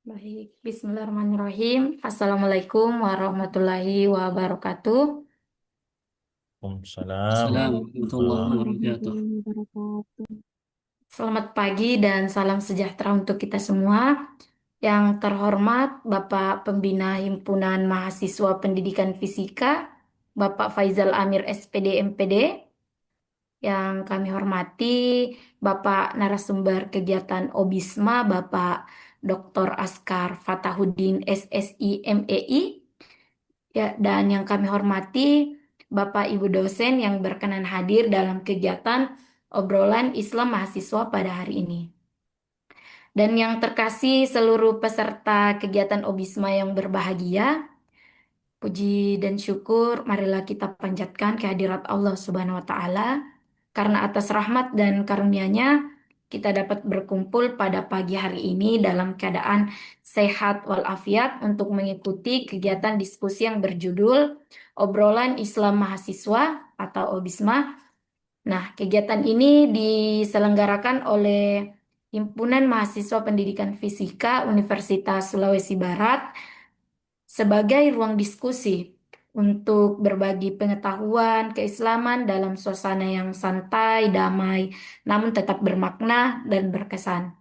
Baik, Bismillahirrahmanirrahim. Assalamualaikum warahmatullahi wabarakatuh. Waalaikumsalam Assalamualaikum warahmatullah. warahmatullahi wabarakatuh. Selamat pagi dan salam sejahtera untuk kita semua. Yang terhormat Bapak Pembina Himpunan Mahasiswa Pendidikan Fisika, Bapak Faizal Amir SPD MPD. Yang kami hormati Bapak Narasumber Kegiatan OBISMA, Bapak Dr. Askar Fatahuddin SSI MEI. Ya, dan yang kami hormati Bapak Ibu dosen yang berkenan hadir dalam kegiatan obrolan Islam mahasiswa pada hari ini. Dan yang terkasih seluruh peserta kegiatan OBISMA yang berbahagia, puji dan syukur marilah kita panjatkan kehadirat Allah Subhanahu wa taala karena atas rahmat dan karunia-Nya kita dapat berkumpul pada pagi hari ini dalam keadaan sehat walafiat untuk mengikuti kegiatan diskusi yang berjudul Obrolan Islam Mahasiswa atau OBISMA. Nah, kegiatan ini diselenggarakan oleh Himpunan Mahasiswa Pendidikan Fisika Universitas Sulawesi Barat sebagai ruang diskusi untuk berbagi pengetahuan keislaman dalam suasana yang santai, damai, namun tetap bermakna dan berkesan.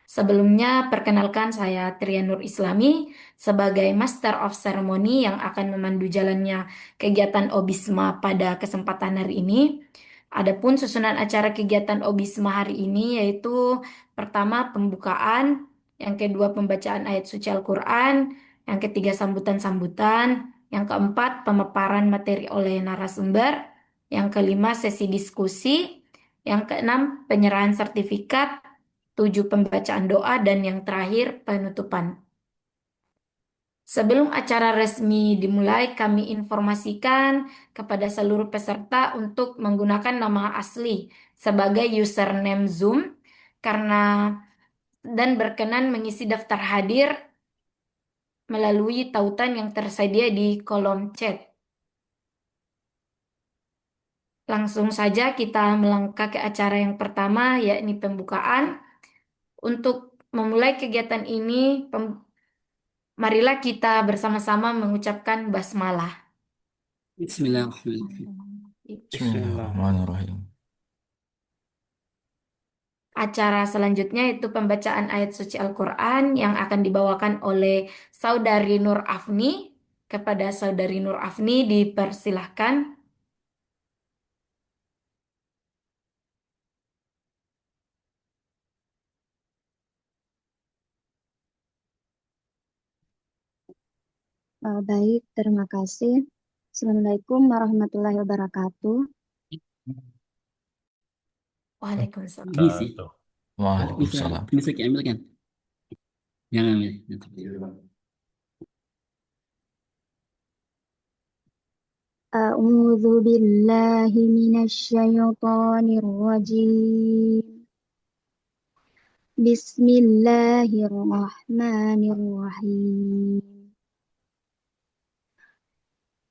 Sebelumnya, perkenalkan saya Tria Nur Islami sebagai Master of Ceremony yang akan memandu jalannya kegiatan OBISMA pada kesempatan hari ini. Adapun susunan acara kegiatan OBISMA hari ini yaitu pertama pembukaan, yang kedua pembacaan ayat suci Al-Quran, yang ketiga sambutan-sambutan, yang keempat pemaparan materi oleh narasumber, yang kelima sesi diskusi, yang keenam penyerahan sertifikat, tujuh pembacaan doa, dan yang terakhir penutupan. Sebelum acara resmi dimulai, kami informasikan kepada seluruh peserta untuk menggunakan nama asli sebagai username Zoom karena dan berkenan mengisi daftar hadir melalui tautan yang tersedia di kolom chat. Langsung saja kita melangkah ke acara yang pertama, yakni pembukaan. Untuk memulai kegiatan ini, marilah kita bersama-sama mengucapkan basmalah. Bismillahirrahmanirrahim. Bismillahirrahmanirrahim. Acara selanjutnya itu pembacaan ayat suci Al-Quran yang akan dibawakan oleh Saudari Nur Afni. Kepada Saudari Nur Afni dipersilahkan. Baik, terima kasih. Assalamualaikum warahmatullahi wabarakatuh. Waalaikumsalam. Ngisi. Tuh. Bisa, Waalaikumsalam. bisa ambil kan? Jangan ambil. A'udzu billahi minasyaitonir rajim. Bismillahirrahmanirrahim.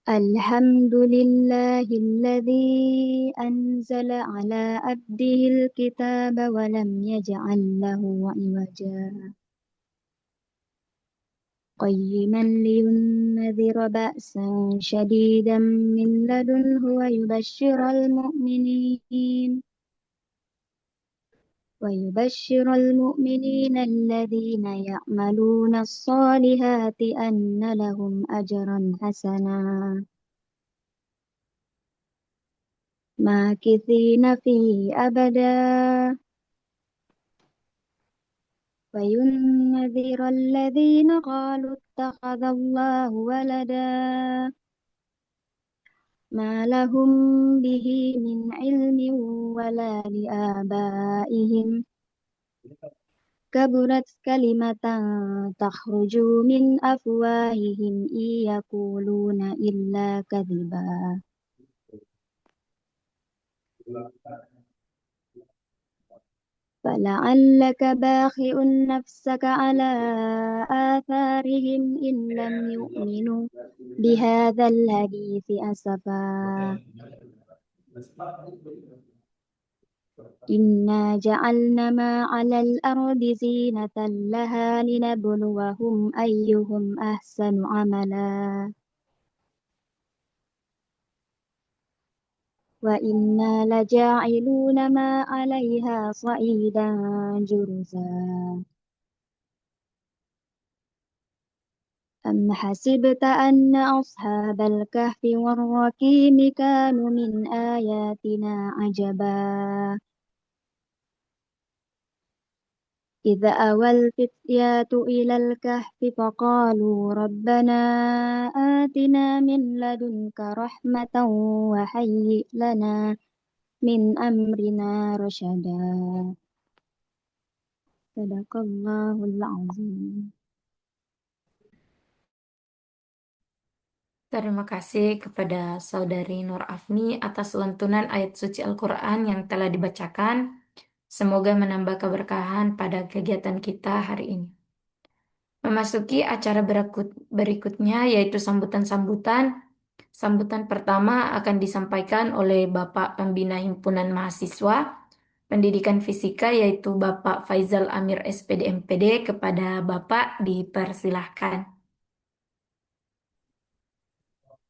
Alhamdulillahilladzi anzala ala abdihil kitaba wa lam yaj'al lahu 'iwaja. قيما لينذر بأسا شديدا من لدنه ويبشر المؤمنين الذين يعملون الصالحات أن لهم أجرا حسنا ماكثين فيه أبدا وينذر الذين قالوا اتخذ الله ولدا ما لهم به من علم ولا لآبائهم كبرت كلمة تخرج من أفواههم إن يقولون إلا كذبا فلعلك باخع نفسك على آثارهم إن لم يؤمنوا بهذا الحديث أسفا إنا جعلنا ما على الأرض زينة لها لنبلوهم أيهم أحسن عملا وإنا لجاعلون ما عليها صعيدا جرزا أم حسبت أن أصحاب الكهف والرقيم كانوا من آياتنا عجبا إذ أوى الفتيات إلى الكهف فقالوا ربنا آتنا من لدنك رحمة وهيئ لنا من أمرنا رشدا صدق الله العظيم. Terima kasih kepada Saudari Nur Afni atas lantunan ayat suci Al-Quran yang telah dibacakan. Semoga menambah keberkahan pada kegiatan kita hari ini. Memasuki acara berikutnya yaitu sambutan-sambutan. Sambutan pertama akan disampaikan oleh Bapak Pembina Himpunan Mahasiswa Pendidikan Fisika yaitu Bapak Faizal Amir SPD MPD. Kepada Bapak dipersilahkan.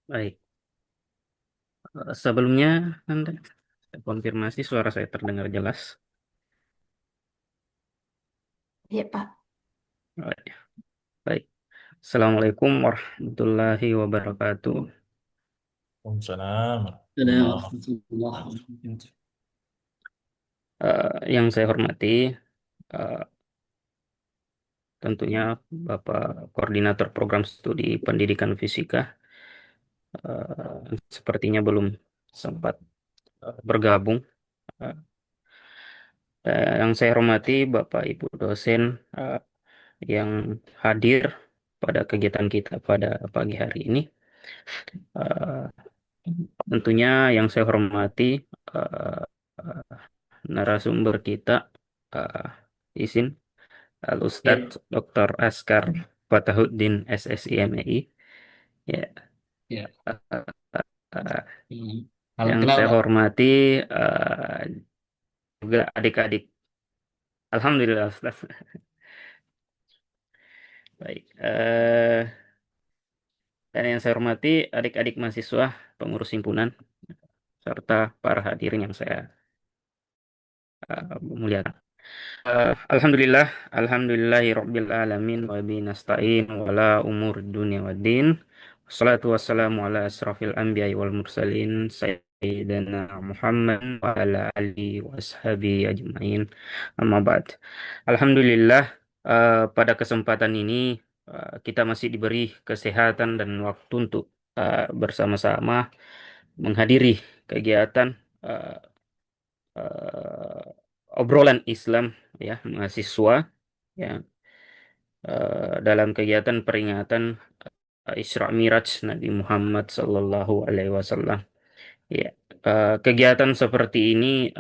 Baik. Sebelumnya, Anda saya konfirmasi suara saya terdengar jelas. Ya, Pak. Baik. Baik. Assalamualaikum warahmatullahi wabarakatuh. Waalaikumsalam. Yang saya hormati, eh, tentunya Bapak Koordinator Program Studi Pendidikan Fisika, sepertinya belum sempat bergabung. Eh, yang saya hormati Bapak Ibu dosen yang hadir pada kegiatan kita pada pagi hari ini. Eh, Tentunya yang saya hormati eh, narasumber kita, eh, izin Al-Ustadz Dr. Askar Fatahuddin SSI MI. Ya, Ya. eh, Salam yang kenal, saya Pak. hormati juga adik-adik. Alhamdulillah, Ustaz. Baik. Dan yang saya hormati adik-adik mahasiswa pengurus himpunan serta para hadirin yang saya muliakan. Alhamdulillah, alhamdulillahirabbil alamin wa bihi nasta'in wala umur dunya waddin. Wassalatu wassalamu ala asrafil anbiya'i wal mursalin sayyidina Muhammad wa ala alihi wa ashabihi ajmain. Amma ba'd. Alhamdulillah, pada kesempatan ini kita masih diberi kesehatan dan waktu untuk bersama-sama menghadiri kegiatan uh, obrolan Islam ya mahasiswa ya dalam kegiatan peringatan Isra Miraj Nabi Muhammad Sallallahu Alaihi Wasallam. Ya, kegiatan seperti ini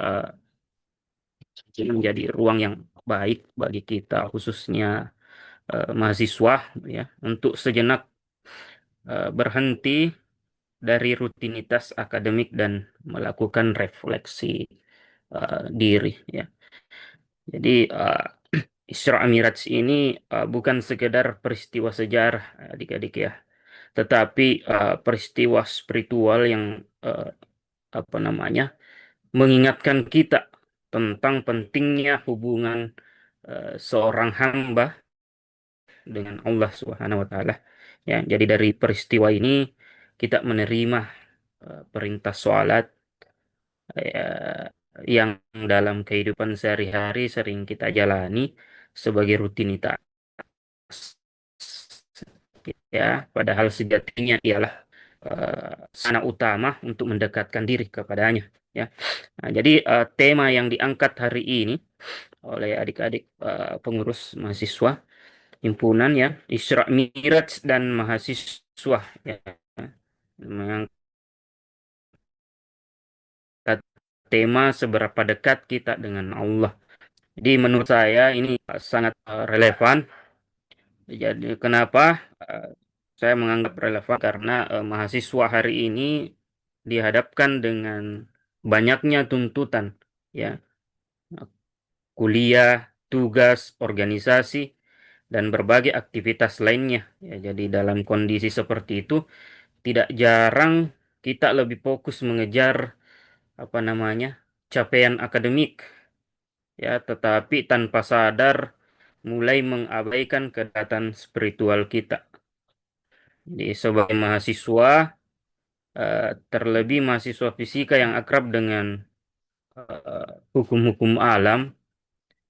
menjadi ruang yang baik bagi kita khususnya mahasiswa ya untuk sejenak berhenti dari rutinitas akademik dan melakukan refleksi diri ya. Jadi Isra Miraj ini bukan sekedar peristiwa sejarah adik-adik ya, tetapi peristiwa spiritual yang uh, apa namanya mengingatkan kita tentang pentingnya hubungan seorang hamba dengan Allah Subhanahu wa taala. Ya, jadi dari peristiwa ini kita menerima perintah sholat yang dalam kehidupan sehari-hari sering kita jalani sebagai rutinitas ya, padahal sejatinya ialah sana utama untuk mendekatkan diri kepadanya ya. Nah, jadi tema yang diangkat hari ini oleh adik-adik pengurus mahasiswa himpunan ya Isra Miraj dan mahasiswa ya, mengangkat tema seberapa dekat kita dengan Allah. Jadi menurut saya ini sangat relevan. Jadi kenapa saya menganggap relevan karena mahasiswa hari ini dihadapkan dengan banyaknya tuntutan ya kuliah, tugas, organisasi, dan berbagai aktivitas lainnya. Ya, jadi dalam kondisi seperti itu, tidak jarang kita lebih fokus mengejar apa namanya capaian akademik, ya, tetapi tanpa sadar mulai mengabaikan kedekatan spiritual kita. Jadi sebagai mahasiswa, terlebih mahasiswa fisika yang akrab dengan hukum-hukum alam,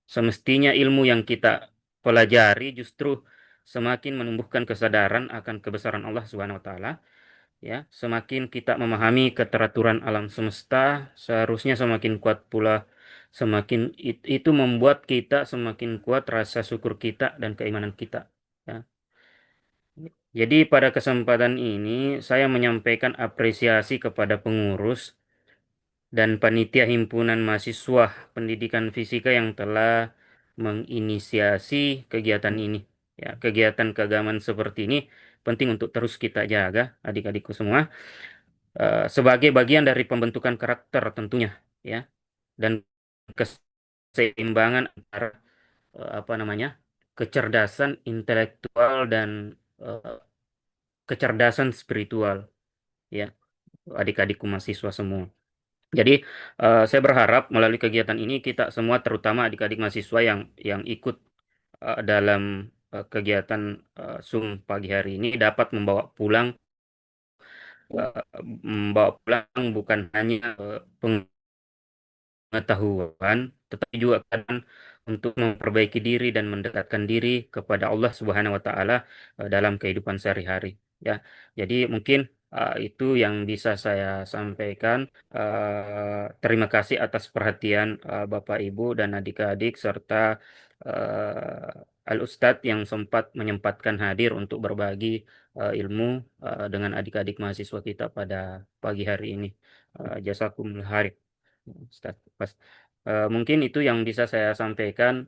semestinya ilmu yang kita pelajari justru semakin menumbuhkan kesadaran akan kebesaran Allah Subhanahu wa taala, ya. Semakin kita memahami keteraturan alam semesta, seharusnya semakin kuat pula itu membuat kita semakin kuat rasa syukur kita dan keimanan kita, ya. Jadi pada kesempatan ini saya menyampaikan apresiasi kepada pengurus dan panitia himpunan mahasiswa pendidikan fisika yang telah menginisiasi kegiatan ini. Ya, kegiatan keagamaan seperti ini penting untuk terus kita jaga, adik-adikku semua, sebagai bagian dari pembentukan karakter tentunya, ya, dan keseimbangan antara apa namanya kecerdasan intelektual dan eh, kecerdasan spiritual, ya, adik-adikku mahasiswa semua. Jadi saya berharap melalui kegiatan ini kita semua, terutama adik-adik mahasiswa yang ikut dalam kegiatan Zoom pagi hari ini, dapat membawa pulang bukan hanya pengetahuan, tetapi juga kadang untuk memperbaiki diri dan mendekatkan diri kepada Allah Subhanahu wa taala dalam kehidupan sehari-hari, ya. Jadi mungkin itu yang bisa saya sampaikan. Terima kasih atas perhatian Bapak Ibu dan adik-adik serta Al-Ustadz yang sempat menyempatkan hadir untuk berbagi ilmu dengan adik-adik mahasiswa kita pada pagi hari ini. Jazakumullah khair. Ustaz. Mungkin itu yang bisa saya sampaikan.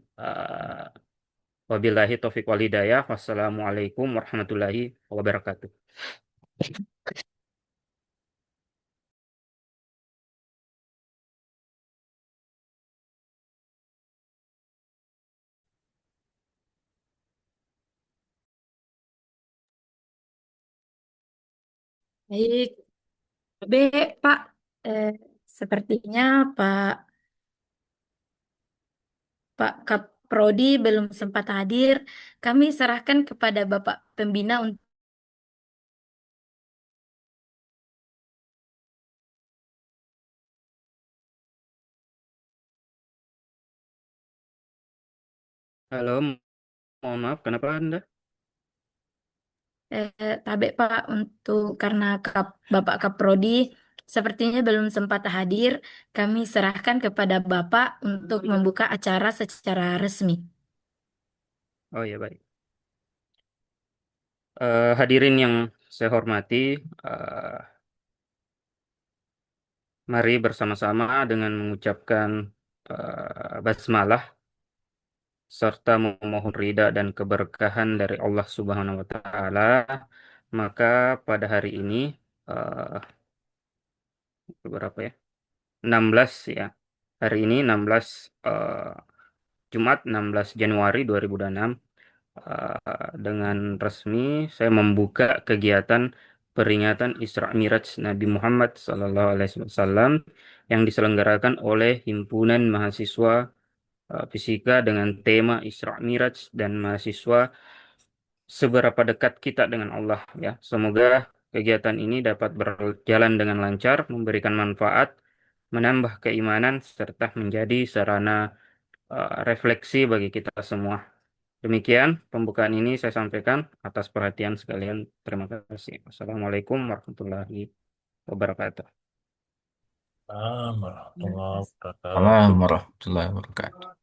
Wabillahi taufiq wal hidayah. Wassalamualaikum warahmatullahi wabarakatuh. Baik, B, Pak. Eh, Sepertinya Pak Pak Kaprodi belum sempat hadir. Kami serahkan kepada Bapak Pembina untuk Halo, mohon maaf, kenapa Anda? Tabe Pak untuk karena Bapak Kaprodi sepertinya belum sempat hadir. Kami serahkan kepada Bapak untuk membuka acara secara resmi. Oh ya, baik. Hadirin yang saya hormati, mari bersama-sama dengan mengucapkan basmalah serta memohon ridha dan keberkahan dari Allah Subhanahu wa taala. Maka pada hari ini eh, berapa ya? 16, ya. Hari ini 16 Jumat 16 Januari 2026, dengan resmi saya membuka kegiatan peringatan Isra Miraj Nabi Muhammad SAW yang diselenggarakan oleh Himpunan Mahasiswa Fisika dengan tema Isra Miraj dan mahasiswa seberapa dekat kita dengan Allah, ya. Semoga kegiatan ini dapat berjalan dengan lancar, memberikan manfaat, menambah keimanan serta menjadi sarana refleksi bagi kita semua. Demikian pembukaan ini saya sampaikan. Atas perhatian sekalian, terima kasih. Wassalamualaikum warahmatullahi wabarakatuh. Warahmatullahi wabarakatuh. Assalamualaikum warahmatullahi wabarakatuh.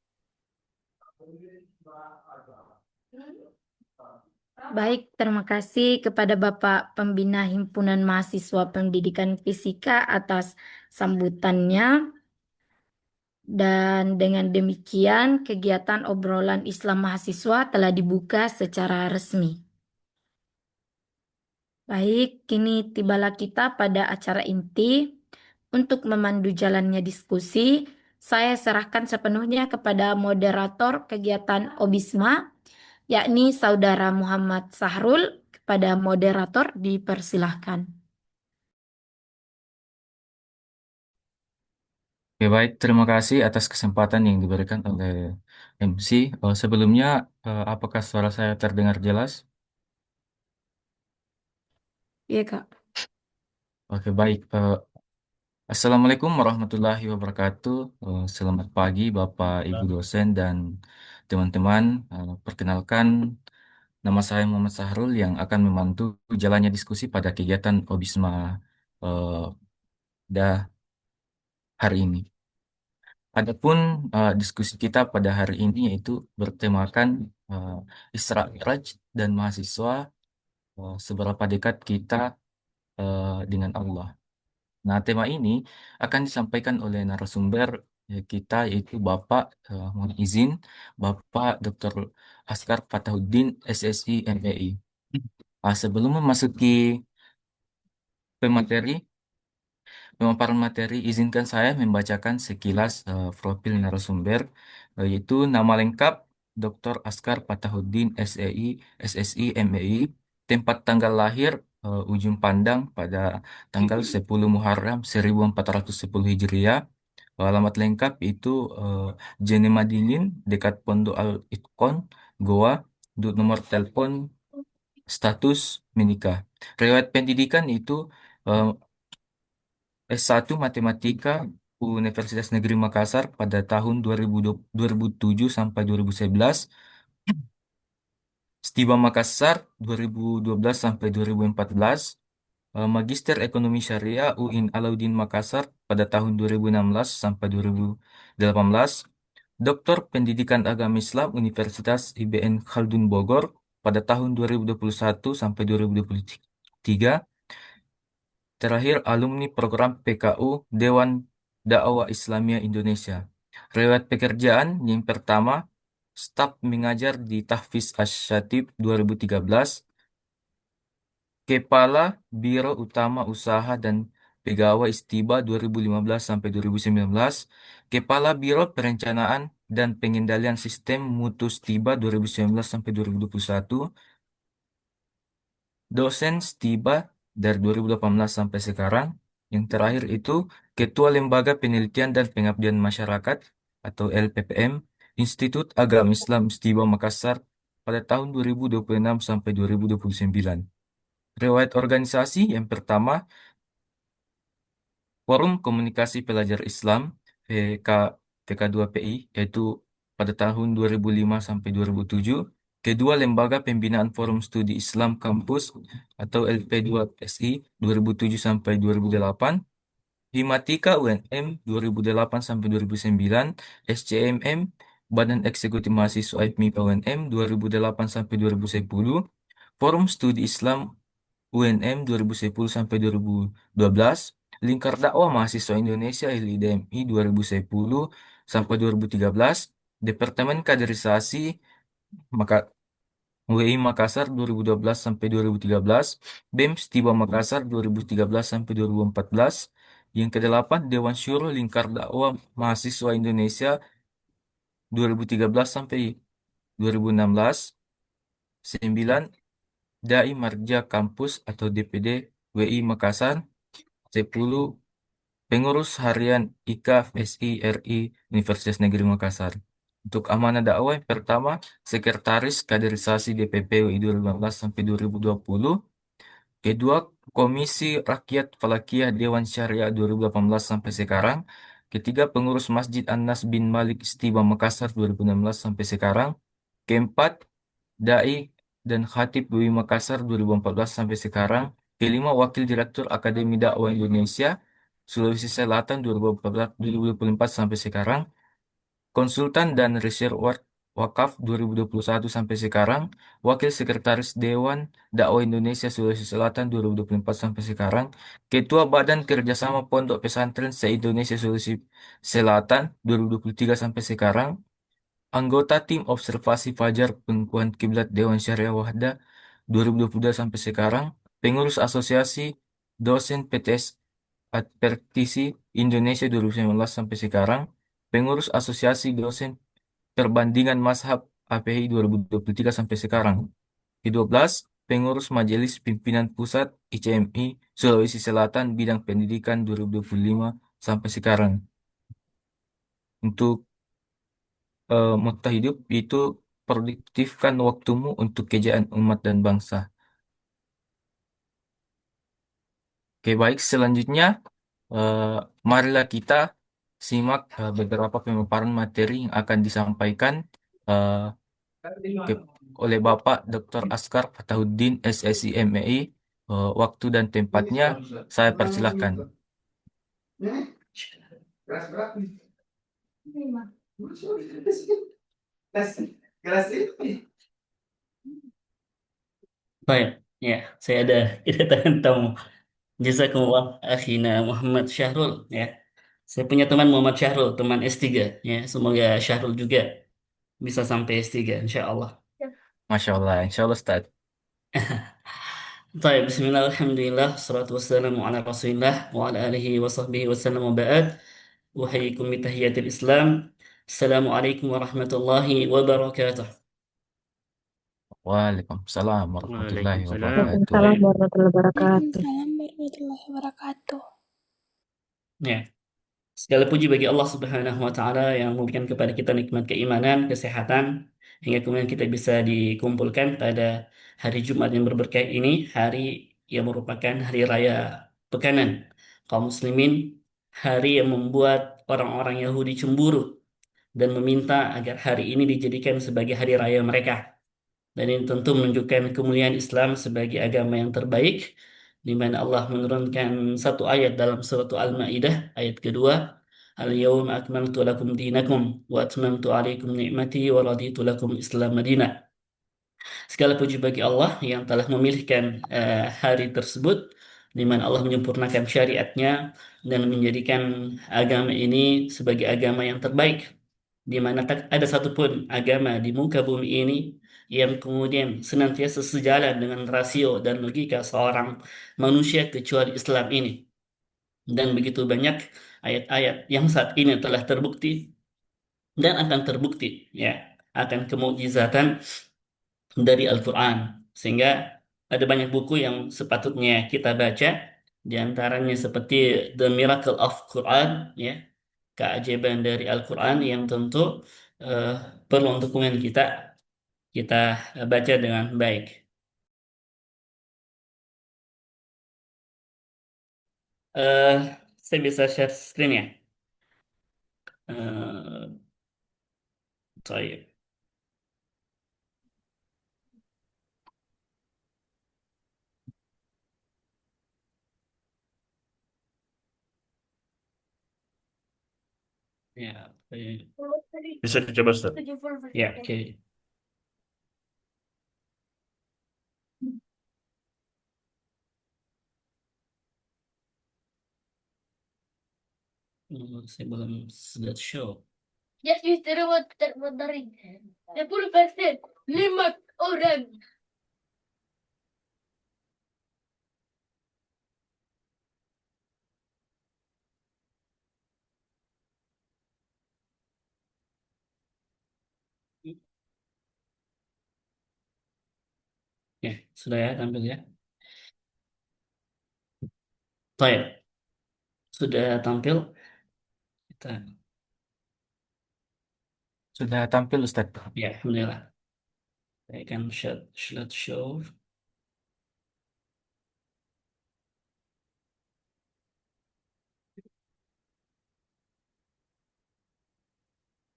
Baik, terima kasih kepada Bapak Pembina Himpunan Mahasiswa Pendidikan Fisika atas sambutannya. Dan dengan demikian, kegiatan obrolan Islam mahasiswa telah dibuka secara resmi. Baik, kini tibalah kita pada acara inti. Untuk memandu jalannya diskusi, saya serahkan sepenuhnya kepada moderator kegiatan Obisma, yakni Saudara Muhammad Sahrul. Kepada moderator dipersilahkan. Oke, baik. Terima kasih atas kesempatan yang diberikan oleh MC. Sebelumnya, apakah suara saya terdengar jelas? Iya, Kak. Oke, baik. Assalamualaikum warahmatullahi wabarakatuh. Selamat pagi, Bapak, Ibu dosen, dan teman-teman. Perkenalkan, nama saya Muhammad Sahrul yang akan membantu jalannya diskusi pada kegiatan Obisma eh, dah hari ini. Adapun diskusi kita pada hari ini yaitu bertemakan eh, Isra Mi'raj dan mahasiswa, seberapa dekat kita dengan Allah. Nah, tema ini akan disampaikan oleh narasumber kita yaitu Bapak, mohon izin, Bapak Dr. Askar Patahuddin, SSI MPI. Sebelum memasuki pemateri, pemaparan materi, izinkan saya membacakan sekilas profil narasumber, yaitu nama lengkap Dr. Askar Patahuddin, SEI, SSI, MEI, tempat tanggal lahir Ujung Pandang pada tanggal 10 Muharram 1410 Hijriah. Alamat lengkap itu Jene Madinin, dekat Pondok Al Itqon, Goa. Nomor telepon, status menikah. Riwayat pendidikan itu eh, S1 Matematika Universitas Negeri Makassar pada tahun 2007 sampai 2011, Stiva Makassar 2012 sampai 2014, Magister Ekonomi Syariah UIN Alauddin Makassar pada tahun 2016 sampai 2018, Doktor Pendidikan Agama Islam Universitas IBN Khaldun Bogor pada tahun 2021 sampai 2023. Terakhir, alumni program PKU Dewan Dakwah Islamiyah Indonesia. Riwayat pekerjaan yang pertama, staf mengajar di Tahfiz Asy-Syatib 2013, Kepala Biro Utama Usaha dan Pegawai Istiba 2015 sampai 2019, Kepala Biro Perencanaan dan Pengendalian Sistem Mutu Stiba 2019 sampai 2021, dosen Stiba dari 2018 sampai sekarang. Yang terakhir itu Ketua Lembaga Penelitian dan Pengabdian Masyarakat atau LPPM Institut Agama Islam Stiba Makassar pada tahun 2026 sampai 2029. Riwayat organisasi yang pertama, Forum Komunikasi Pelajar Islam PK PK2PI, yaitu pada tahun 2005 sampai 2007. Kedua, Lembaga Pembinaan Forum Studi Islam Kampus atau LP2SI 2007 sampai 2008. Himatika UNM 2008 sampai 2009. SCMM Badan Eksekutif Mahasiswa FMIPA UNM 2008 sampai 2010. Forum Studi Islam UNM 2010 sampai 2012, Lingkar Dakwah Mahasiswa Indonesia LIDMI 2010 sampai 2013, Departemen Kaderisasi Maka WI Makassar 2012 sampai 2013, BEM Stiba Makassar 2013 sampai 2014. Yang kedelapan, Dewan Syuro Lingkar Dakwah Mahasiswa Indonesia 2013 sampai 2016. 9, Dai Marja Kampus atau DPD WI Makassar. 10, Pengurus Harian IKAF SI RI Universitas Negeri Makassar. Untuk amanah dakwah yang pertama, Sekretaris Kaderisasi DPP UI 2015 sampai 2020. Kedua, Komisi Rakyat Falakiyah Dewan Syariah 2018 sampai sekarang. Ketiga, Pengurus Masjid Anas bin Malik Istiba Makassar 2016 sampai sekarang. Keempat, Dai dan Khatib UI Makassar 2014 sampai sekarang. Kelima, Wakil Direktur Akademi Dakwah Indonesia Sulawesi Selatan 2014 2024 sampai sekarang. Konsultan dan Reservoir Wakaf 2021 sampai sekarang. Wakil Sekretaris Dewan Dakwah Indonesia Sulawesi Selatan 2024 sampai sekarang. Ketua Badan Kerjasama Pondok Pesantren se-Indonesia Sulawesi Selatan 2023 sampai sekarang. Anggota Tim Observasi Fajar Pengukuhan Kiblat Dewan Syariah Wahda 2022 sampai sekarang. Pengurus Asosiasi Dosen PTS Advertisi Indonesia 2019 sampai sekarang. pengurus Asosiasi Dosen Perbandingan Mazhab API 2023 sampai sekarang. Ke-12, pengurus Majelis Pimpinan Pusat ICMI Sulawesi Selatan bidang pendidikan 2025 sampai sekarang. Untuk motto hidup itu produktifkan waktumu untuk kejayaan umat dan bangsa. Oke, baik. Selanjutnya, eh, marilah kita simak beberapa pemaparan materi yang akan disampaikan eh, ke- oleh Bapak Dr. Askar Fatauddin SSI MEI. Waktu dan tempatnya saya persilahkan. Baik, ya, saya ada kedatangan tamu. Jazakumullah akhina Muhammad Syahrul, ya. Saya punya teman Muhammad Syahrul, teman S3, ya. Semoga Syahrul juga bisa sampai S3, insya Allah. Masya Allah, Insya Allah Ustaz. Baik, bismillah, alhamdulillah, salatu wassalamu ala rasulillah, wa ala alihi wa sahbihi wa sallam wa ba'd. Uhayyikum bitahiyatil Islam. Assalamualaikum warahmatullahi wabarakatuh. Waalaikumsalam warahmatullahi Waalaikumsalam. wabarakatuh. Waalaikumsalam warahmatullahi wabarakatuh. Waalaikumsalam warahmatullahi wabarakatuh. Ya, segala puji bagi Allah Subhanahu wa taala yang memberikan kepada kita nikmat keimanan, kesehatan hingga kemudian kita bisa dikumpulkan pada hari Jumat yang berberkah ini, hari yang merupakan hari raya Pekanan kaum muslimin, hari yang membuat orang-orang Yahudi cemburu dan meminta agar hari ini dijadikan sebagai hari raya mereka. Dan ini tentu menunjukkan kemuliaan Islam sebagai agama yang terbaik, di mana Allah menurunkan satu ayat dalam surat Al-Maidah ayat kedua, Al-yawma akmaltu lakum dinakum wa atmamtu alaikum ni'mati wa raditu lakum Islam Madinah. Segala puji bagi Allah yang telah memilihkan hari tersebut, di mana Allah menyempurnakan syariatnya dan menjadikan agama ini sebagai agama yang terbaik, di mana tak ada satupun agama di muka bumi ini yang kemudian senantiasa sejalan dengan rasio dan logika seorang manusia kecuali Islam ini. Dan begitu banyak ayat-ayat yang saat ini telah terbukti dan akan terbukti, ya, akan kemukjizatan dari Al-Quran. Sehingga ada banyak buku yang sepatutnya kita baca, di antaranya seperti The Miracle of Quran, ya, keajaiban dari Al-Quran yang tentu eh, perlu untuk kemudian kita baca dengan baik. Eh, saya bisa share screen ya. Eh, Baik. Ya, baik. Bisa dicoba, Ustaz. Ya, oke. Saya belum sudah show. Just use the remote monitoring. 10% 5 orang. Ya, sudah ya tampil ya. Baik, sudah tampil. Kita, Sudah tampil Ustaz. ya, alhamdulillah. Saya akan show.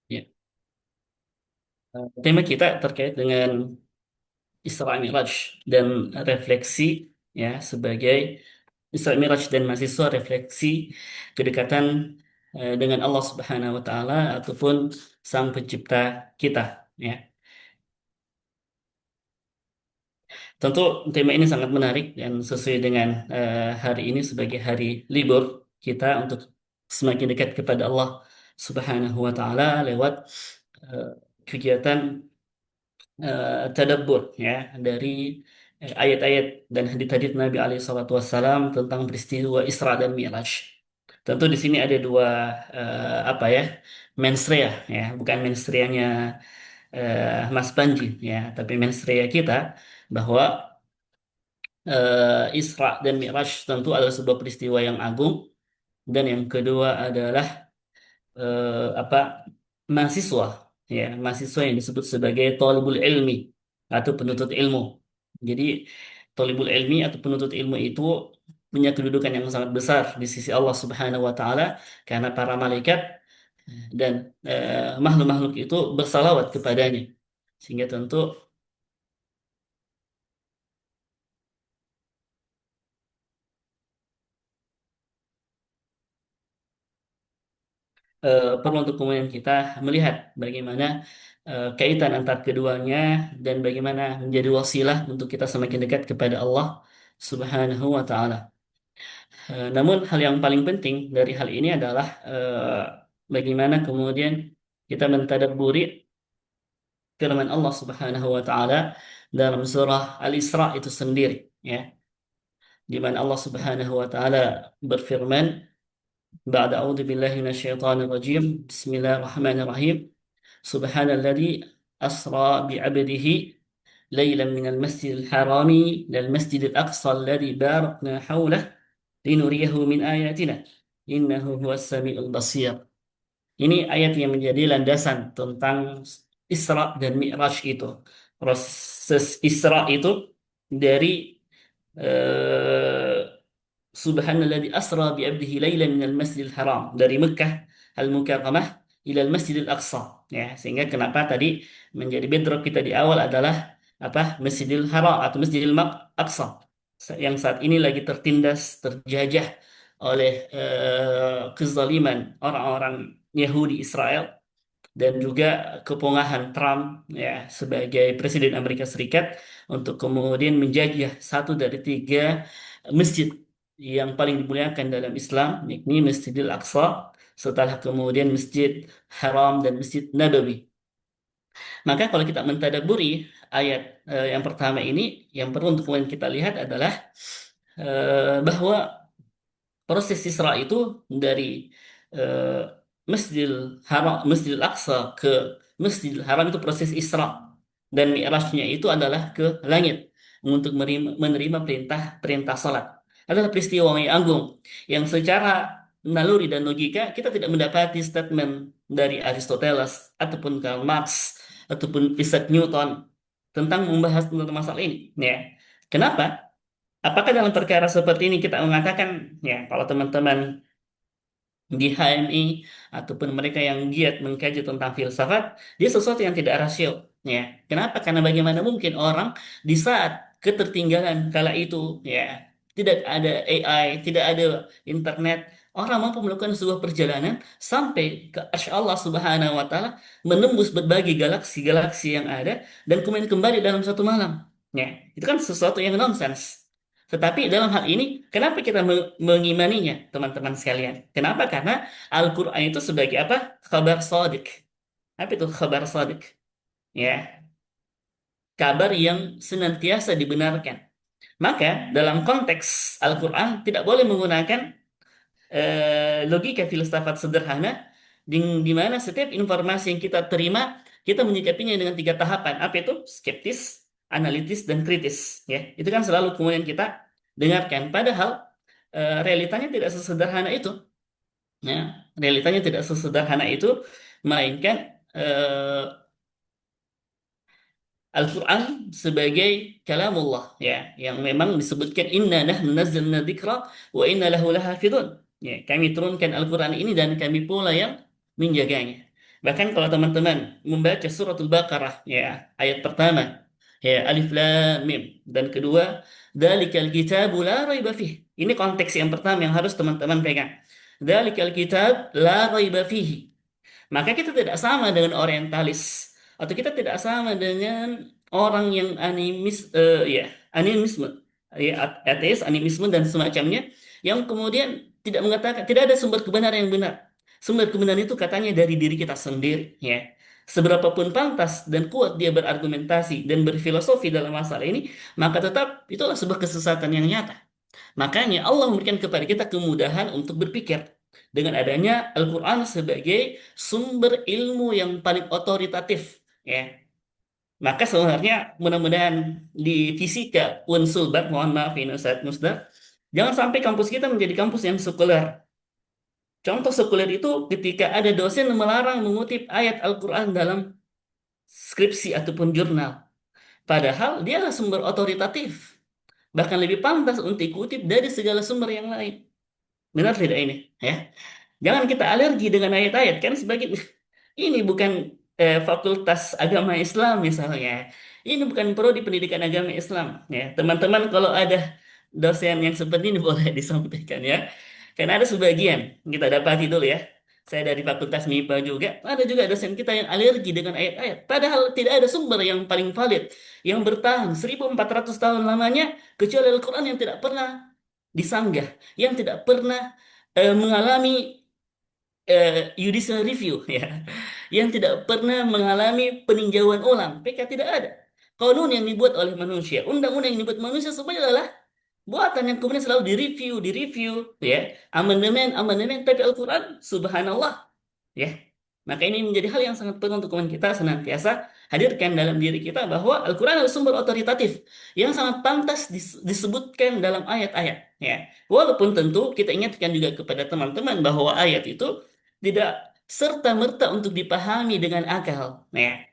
Ya. Tema kita terkait dengan Isra Mi'raj dan refleksi, ya, sebagai Isra Mi'raj dan mahasiswa refleksi kedekatan dengan Allah Subhanahu wa taala ataupun Sang Pencipta kita, ya. Tentu tema ini sangat menarik dan sesuai dengan hari ini sebagai hari libur kita untuk semakin dekat kepada Allah Subhanahu wa taala lewat eh, kegiatan tadabbur, ya, dari ayat-ayat dan hadits-hadits Nabi alaihi salatu wassalam tentang peristiwa Isra dan Mi'raj. Tentu di sini ada dua apa ya, mensrea ya, bukan menstreanya Mas Panji ya, tapi mensrea kita bahwa Isra dan Mi'raj tentu adalah sebuah peristiwa yang agung, dan yang kedua adalah apa, mahasiswa ya, mahasiswa yang disebut sebagai thalibul ilmi atau penuntut ilmu. Jadi thalibul ilmi atau penuntut ilmu itu punya kedudukan yang sangat besar di sisi Allah Subhanahu wa taala, karena para malaikat dan makhluk-makhluk itu bersalawat kepadanya, sehingga tentu perlu untuk kemudian kita melihat bagaimana kaitan antar keduanya, dan bagaimana menjadi wasilah untuk kita semakin dekat kepada Allah Subhanahu wa taala. Namun hal yang paling penting dari hal ini adalah bagaimana kemudian kita mentadabburi firman Allah Subhanahu wa taala dalam surah Al-Isra itu sendiri ya, di mana Allah Subhanahu wa taala berfirman, ba'da a'udzu billahi minasyaitonir rajim, bismillahirrahmanirrahim, subhanalladzi asra bi'abdihi lailan minal masjidil harami ilal masjidil aqsa alladzi barakna haulahu linuriyahu min ayatina innahu huwas samiul basir. Ini ayat yang menjadi landasan tentang Isra dan Mi'raj itu. Proses Isra itu dari eh, Subhanalladzi asra bi 'abdihi lailan minal masjidil haram, dari Mekah Al-Mukarramah ilal Masjidil Aqsa ya, sehingga kenapa tadi menjadi bedrock kita di awal adalah apa, Masjidil Haram atau Masjidil Aqsa yang saat ini lagi tertindas, terjajah oleh kezaliman orang-orang Yahudi Israel, dan juga kepungahan Trump ya sebagai Presiden Amerika Serikat untuk kemudian menjajah satu dari tiga masjid yang paling dimuliakan dalam Islam, yakni Masjidil Aqsa, setelah kemudian Masjid Haram dan Masjid Nabawi. Maka kalau kita mentadaburi ayat yang pertama ini, yang perlu untuk kemudian kita lihat adalah bahwa proses Isra itu dari eh, Masjidil Haram, Masjidil Aqsa ke Masjidil Haram itu proses Isra, dan Mi'rajnya itu adalah ke langit untuk menerima perintah salat. Adalah peristiwa yang agung yang secara naluri dan logika kita tidak mendapati statement dari Aristoteles ataupun Karl Marx ataupun Isaac Newton tentang membahas tentang masalah ini ya. Kenapa? Apakah dalam perkara seperti ini kita mengatakan ya, kalau teman-teman di HMI ataupun mereka yang giat mengkaji tentang filsafat, dia sesuatu yang tidak rasio ya. Kenapa? Karena bagaimana mungkin orang di saat ketertinggalan kala itu ya, tidak ada AI, tidak ada internet, orang mampu melakukan sebuah perjalanan sampai ke Arsy Allah Subhanahu wa taala, menembus berbagai galaksi-galaksi yang ada, dan kemudian kembali dalam satu malam. Ya, itu kan sesuatu yang nonsens. Tetapi dalam hal ini, kenapa kita mengimaninya, teman-teman sekalian? Kenapa? Karena Al-Quran itu sebagai apa? Kabar sodik. Apa itu kabar sodik? Ya, kabar yang senantiasa dibenarkan. Maka dalam konteks Al-Quran tidak boleh menggunakan logika filsafat sederhana, di mana setiap informasi yang kita terima, kita menyikapinya dengan tiga tahapan. Apa itu? Skeptis, analitis, dan kritis. Ya, itu kan selalu kemudian kita dengarkan. Padahal realitanya tidak sesederhana itu. Ya, realitanya tidak sesederhana itu, melainkan Al-Quran sebagai kalamullah ya, yang memang disebutkan inna nahnu nazzalna dzikra wa inna lahu lahafidun. Ya, kami turunkan Al-Quran ini dan kami pula yang menjaganya. Bahkan kalau teman-teman membaca suratul Baqarah ya, ayat pertama ya, alif lam mim, dan kedua dzalikal kitabu la raiba fih. Ini konteks yang pertama yang harus teman-teman pegang. Dzalikal kitab la raiba fihi. Maka kita tidak sama dengan orientalis, atau kita tidak sama dengan orang yang ya, animisme, ya, ateis, animisme dan semacamnya, yang kemudian tidak mengatakan tidak ada sumber kebenaran yang benar. Sumber kebenaran itu katanya dari diri kita sendiri, ya. Seberapapun pantas dan kuat dia berargumentasi dan berfilosofi dalam masalah ini, maka tetap itulah sebuah kesesatan yang nyata. Makanya Allah memberikan kepada kita kemudahan untuk berpikir. dengan adanya Al-Quran sebagai sumber ilmu yang paling otoritatif, ya. Maka sebenarnya mudah-mudahan di fisika Unsulbat, mohon maaf ini Ustaz Musda, jangan sampai kampus kita menjadi kampus yang sekuler. Contoh sekuler itu ketika ada dosen melarang mengutip ayat Al-Quran dalam skripsi ataupun jurnal. Padahal dia adalah sumber otoritatif. Bahkan lebih pantas untuk dikutip dari segala sumber yang lain. Benar tidak ini? Ya. Jangan kita alergi dengan ayat-ayat. Kan sebagai ini bukan fakultas agama Islam misalnya. Ini bukan prodi pendidikan agama Islam. Ya, teman-teman kalau ada dosen yang seperti ini boleh disampaikan ya. Karena ada sebagian kita dapati dulu ya. Saya dari Fakultas MIPA juga, ada juga dosen kita yang alergi dengan ayat-ayat. Padahal tidak ada sumber yang paling valid, yang bertahan 1400 tahun lamanya, kecuali Al-Quran yang tidak pernah disanggah, yang tidak pernah mengalami judicial review ya, yang tidak pernah mengalami peninjauan ulang. PK tidak ada. Kanun yang dibuat oleh manusia, undang-undang yang dibuat manusia semuanya adalah buatan yang kemudian selalu direview, ya, amandemen. Tapi Al-Quran, subhanallah, ya. Maka ini menjadi hal yang sangat penting untuk kita senantiasa hadirkan dalam diri kita bahwa Al-Quran adalah sumber otoritatif yang sangat pantas disebutkan dalam ayat-ayat. Ya. Walaupun tentu kita ingatkan juga kepada teman-teman bahwa ayat itu tidak serta-merta untuk dipahami dengan akal. Ya.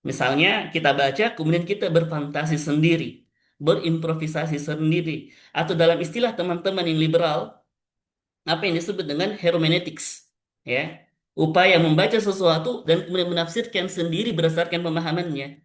Misalnya kita baca, kemudian kita berfantasi sendiri, berimprovisasi sendiri, atau dalam istilah teman-teman yang liberal, apa yang disebut dengan hermeneutics, ya, upaya membaca sesuatu dan kemudian menafsirkan sendiri berdasarkan pemahamannya.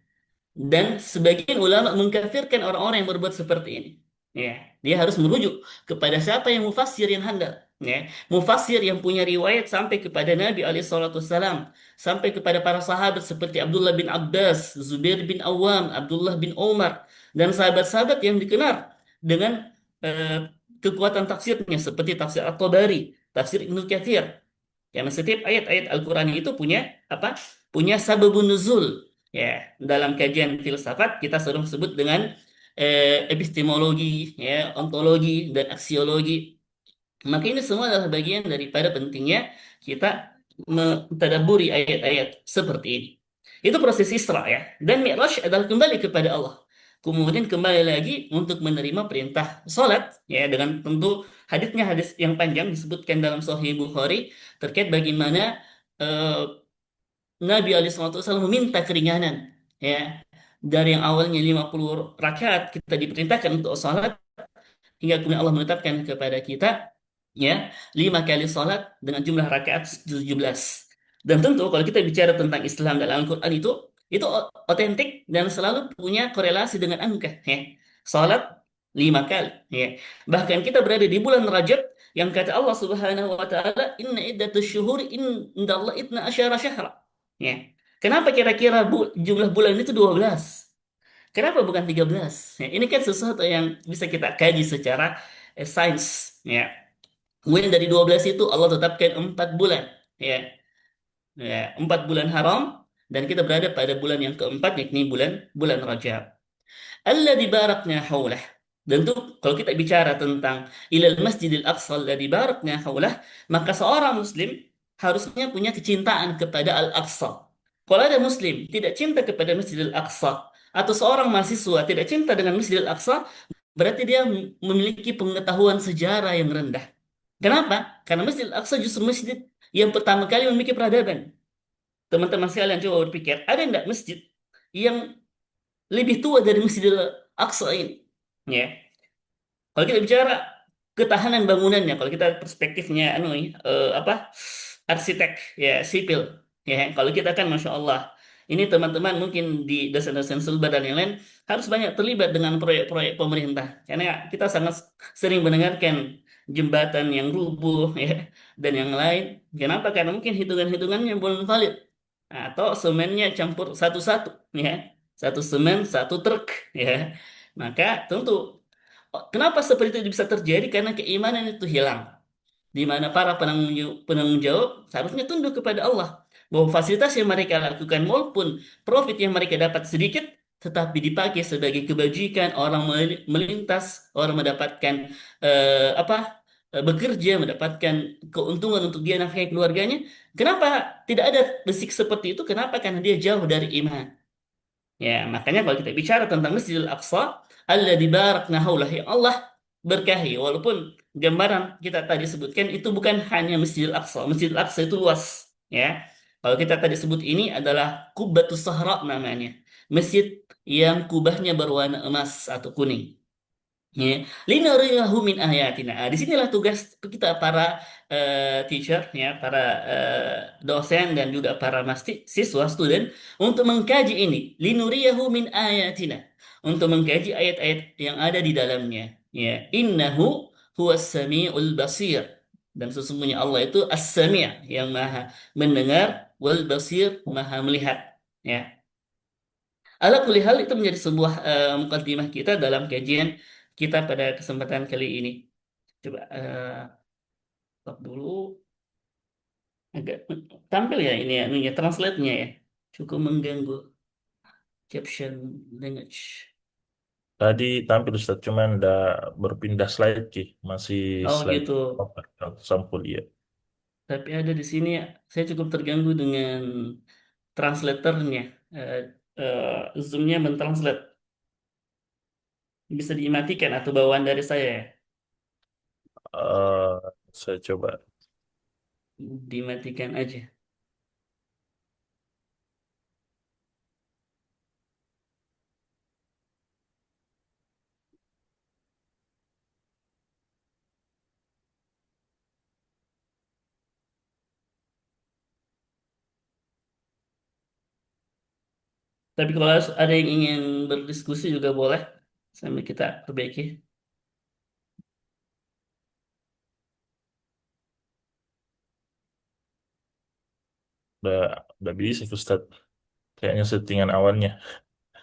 Dan sebagian ulama mengkafirkan orang-orang yang berbuat seperti ini. Ya, dia harus merujuk kepada siapa yang mufassir yang handal. Ya, mufassir yang punya riwayat sampai kepada Nabi alaihissalam, sampai kepada para sahabat seperti Abdullah bin Abbas, Zubair bin Awam, Abdullah bin Umar, dan sahabat-sahabat yang dikenal dengan eh, kekuatan tafsirnya seperti tafsir At-Tabari, tafsir Ibnu Katsir. Karena setiap ayat-ayat Al-Quran itu punya apa? Punya sababun nuzul. Ya, dalam kajian filsafat kita sering sebut dengan epistemologi, ya, ontologi dan aksiologi. Maka ini semua adalah bagian daripada pentingnya kita mentadaburi ayat-ayat seperti ini. Itu proses Isra ya. Dan Mi'raj adalah kembali kepada Allah. Kemudian kembali lagi untuk menerima perintah salat ya, dengan tentu hadisnya hadis yang panjang disebutkan dalam Sahih Bukhari terkait bagaimana eh, Nabi SAW meminta keringanan ya, dari yang awalnya 50 rakaat kita diperintahkan untuk salat, hingga kemudian Allah menetapkan kepada kita ya 5 kali salat dengan jumlah rakaat 17. Dan tentu kalau kita bicara tentang Islam dalam Al-Quran itu otentik dan selalu punya korelasi dengan angka ya. Salat 5 kali ya. Bahkan kita berada di bulan Rajab yang kata Allah Subhanahu wa taala, inna iddatash syuhuri indallahi 12 syahra. Ya. Kenapa kira-kira jumlah bulan itu 12? Kenapa bukan 13? Ya, ini kan sesuatu yang bisa kita kaji secara sains. Ya. Kemudian dari 12 itu Allah tetapkan 4 bulan. Ya. Ya, 4 bulan haram. Dan kita berada pada bulan yang keempat, yakni bulan Rajab. Alladzi barakna haulah. Dan itu kalau kita bicara tentang ilal masjidil aqsa alladzi barakna haulah, maka seorang muslim harusnya punya kecintaan kepada Al-Aqsa. Kalau ada muslim tidak cinta kepada Masjidil Aqsa, atau seorang mahasiswa tidak cinta dengan Masjidil Aqsa, berarti dia memiliki pengetahuan sejarah yang rendah. Kenapa? Karena Masjidil Aqsa justru masjid yang pertama kali memiliki peradaban. Teman-teman sekalian coba berpikir, ada enggak masjid yang lebih tua dari Masjidil Aqsa ini? Ya. Kalau kita bicara ketahanan bangunannya, kalau kita perspektifnya apa? Arsitek ya, sipil ya. Kalau kita kan Masya Allah, ini teman-teman mungkin di dosen-dosen Sulba dan yang lain harus banyak terlibat dengan proyek-proyek pemerintah, karena kita sangat sering mendengarkan jembatan yang rubuh ya, dan yang lain. Kenapa? Karena mungkin hitungan-hitungannya belum valid, atau semennya campur satu-satu ya, satu semen satu truk ya. Maka tentu kenapa seperti itu bisa terjadi? Karena keimanan itu hilang, di mana para penanggung jawab seharusnya tunduk kepada Allah, bahwa fasilitas yang mereka lakukan maupun profit yang mereka dapat sedikit tetapi dipakai sebagai kebajikan, orang melintas, orang mendapatkan apa bekerja, mendapatkan keuntungan untuk dia nafkahi keluarganya. Kenapa tidak ada basic seperti itu? Kenapa? Karena dia jauh dari iman. Ya, makanya kalau kita bicara tentang Masjidil Aqsa, alladzi barakna haulah, yang Allah berkahi. Walaupun gambaran kita tadi sebutkan itu bukan hanya Masjidil Aqsa. Masjidil Aqsa itu luas, ya. Kalau kita tadi sebut ini adalah Qubbatus Sahra namanya. Masjid yang kubahnya berwarna emas atau kuning. Ya, linuriyahu min ayatina. Di sinilah tugas kita para teacher, ya, para dosen dan juga para siswa, student untuk mengkaji ini. Linuriyahu min ayatina. Untuk mengkaji ayat-ayat yang ada di dalamnya. Ya, innahu huwas samiul basir. Dan sesungguhnya Allah itu as-sami' yang maha mendengar, wal basir maha melihat. Ya. Ala kulli hal itu menjadi sebuah mukadimah kita dalam kajian kita pada kesempatan kali ini. Coba stop dulu. Agak tampil ya ini ya, anunya, translate-nya ya. Cukup mengganggu. Caption language. Tadi tampil Ustaz, cuman udah berpindah slide Ki. Masih Oh slide gitu. cover atau sampul ya. Tapi ada di sini ya, saya cukup terganggu dengan translatornya. Eh, Zoom-nya mentranslate. Bisa dimatikan atau bawaan dari saya ya? Eh, saya coba. Dimatikan aja. Tapi kalau ada yang ingin berdiskusi juga boleh sambil kita perbaiki. Udah, udah bisa Ustaz. Kayaknya settingan awalnya.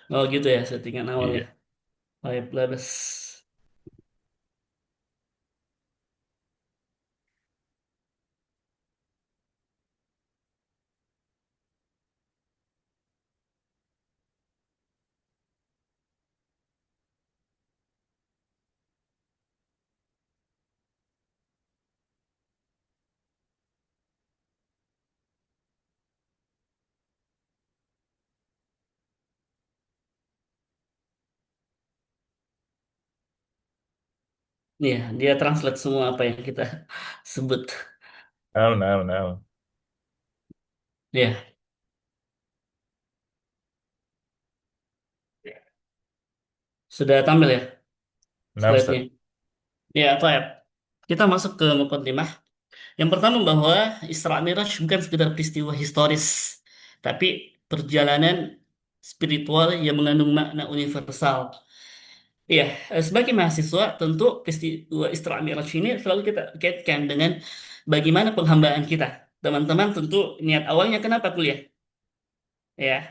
Oh gitu ya settingan awal ya. Iya. Baik, labas. Nih ya, dia translate semua apa yang kita sebut. Nah, nah, nah. Ya, sudah tampil ya Nah, slide-nya. Ustaz. Ya, apa ya? Kita masuk ke mukadimah. Yang pertama bahwa Isra Miraj bukan sekedar peristiwa historis, tapi perjalanan spiritual yang mengandung makna universal. Iya, sebagai mahasiswa tentu peristiwa Isra Mi'raj ini selalu kita kaitkan dengan bagaimana penghambaan kita. Teman-teman tentu niat awalnya kenapa kuliah? Ya,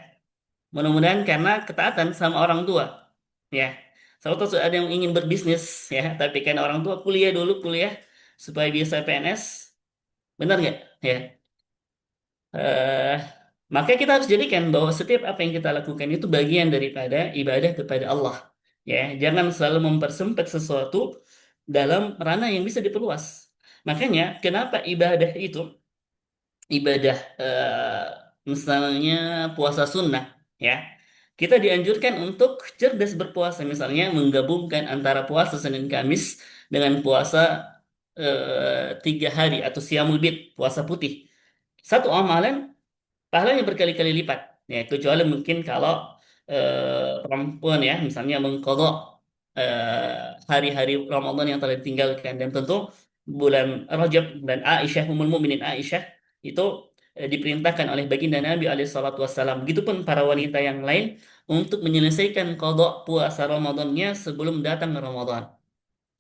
mudah-mudahan karena ketaatan sama orang tua. Ya, saya tahu ada yang ingin berbisnis ya, tapi kan orang tua kuliah dulu kuliah supaya bisa PNS, benar nggak? Ya, eh, maka kita harus jadikan bahwa setiap apa yang kita lakukan itu bagian daripada ibadah kepada Allah. Ya, jangan selalu mempersempit sesuatu dalam ranah yang bisa diperluas. Makanya, kenapa ibadah itu, ibadah misalnya puasa sunnah, ya, kita dianjurkan untuk cerdas berpuasa, misalnya menggabungkan antara puasa Senin Kamis dengan puasa 3 hari atau siyamul bid, puasa putih. Satu amalan pahalanya berkali-kali lipat. Ya, kecuali mungkin kalau perempuan ya, misalnya mengkodok hari-hari Ramadan yang telah ditinggalkan dan tentu bulan Rajab dan Aisyah, Ummul Mukminin Aisyah itu diperintahkan oleh baginda Nabi alaihissalatu wassalam. Begitupun para wanita yang lain untuk menyelesaikan kodok puasa Ramadannya sebelum datang Ramadan.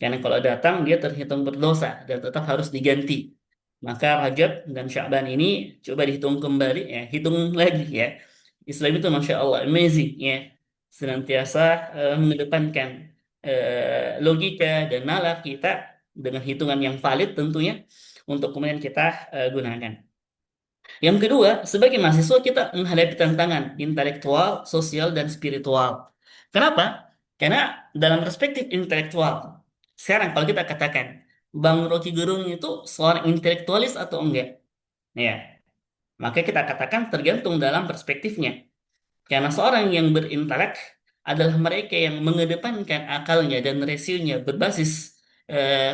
Karena kalau datang dia terhitung berdosa dan tetap harus diganti. Maka Rajab dan Sya'ban ini coba dihitung kembali ya, hitung lagi ya. Islam itu Masya Allah amazing ya. Senantiasa mengedepankan logika dan nalar kita dengan hitungan yang valid tentunya untuk kemudian kita gunakan. Yang kedua, sebagai mahasiswa kita menghadapi tantangan intelektual, sosial, dan spiritual. Kenapa? Karena dalam perspektif intelektual, sekarang kalau kita katakan Bang Rocky Gerung itu seorang intelektualis atau enggak? Ya, maka kita katakan tergantung dalam perspektifnya. Karena seorang yang berintelek adalah mereka yang mengedepankan akalnya dan resilnya berbasis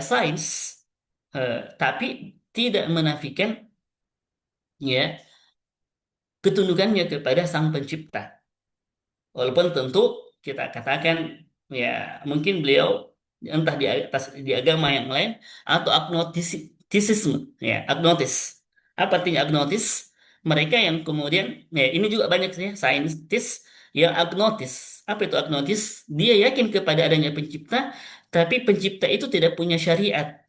sains, tapi tidak menafikan ya ketundukannya kepada Sang Pencipta. Walaupun tentu kita katakan ya mungkin beliau entah di atas di agama yang lain atau agnostisisme ya agnotis. Apa artinya agnotis? Mereka yang kemudian ya ini juga banyak ya saintis yang agnotis. Apa itu agnotis? Dia yakin kepada adanya pencipta, tapi pencipta itu tidak punya syariat.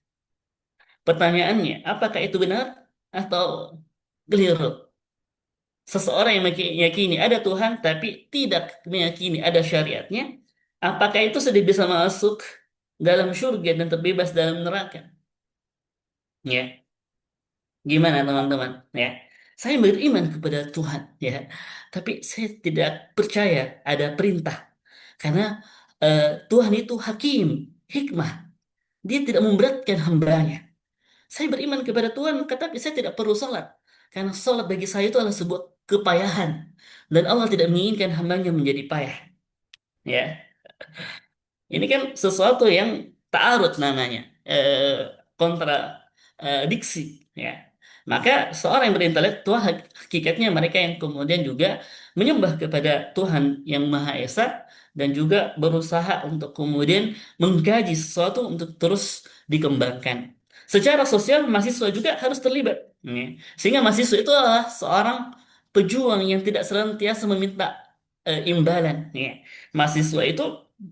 Pertanyaannya, apakah itu benar atau keliru? Seseorang yang meyakini ada Tuhan tapi tidak meyakini ada syariatnya, apakah itu sudah bisa masuk dalam surga dan terbebas dalam neraka? Ya, gimana teman-teman? Ya, saya beriman kepada Tuhan, ya, tapi saya tidak percaya ada perintah karena Tuhan itu hakim, hikmah. Dia tidak memberatkan hambanya. Saya beriman kepada Tuhan, tetapi saya tidak perlu sholat. Karena sholat bagi saya itu adalah sebuah kepayahan. Dan Allah tidak menginginkan hambanya menjadi payah. Ya, ini kan sesuatu yang ta'arud namanya. Kontradiksi. Ya. Maka seorang yang berintelektual hakikatnya mereka yang kemudian juga menyembah kepada Tuhan yang Maha Esa dan juga berusaha untuk kemudian mengkaji sesuatu untuk terus dikembangkan. Secara sosial mahasiswa juga harus terlibat. Ya. Sehingga mahasiswa itu adalah seorang pejuang yang tidak senantiasa meminta imbalan. Ya. Mahasiswa itu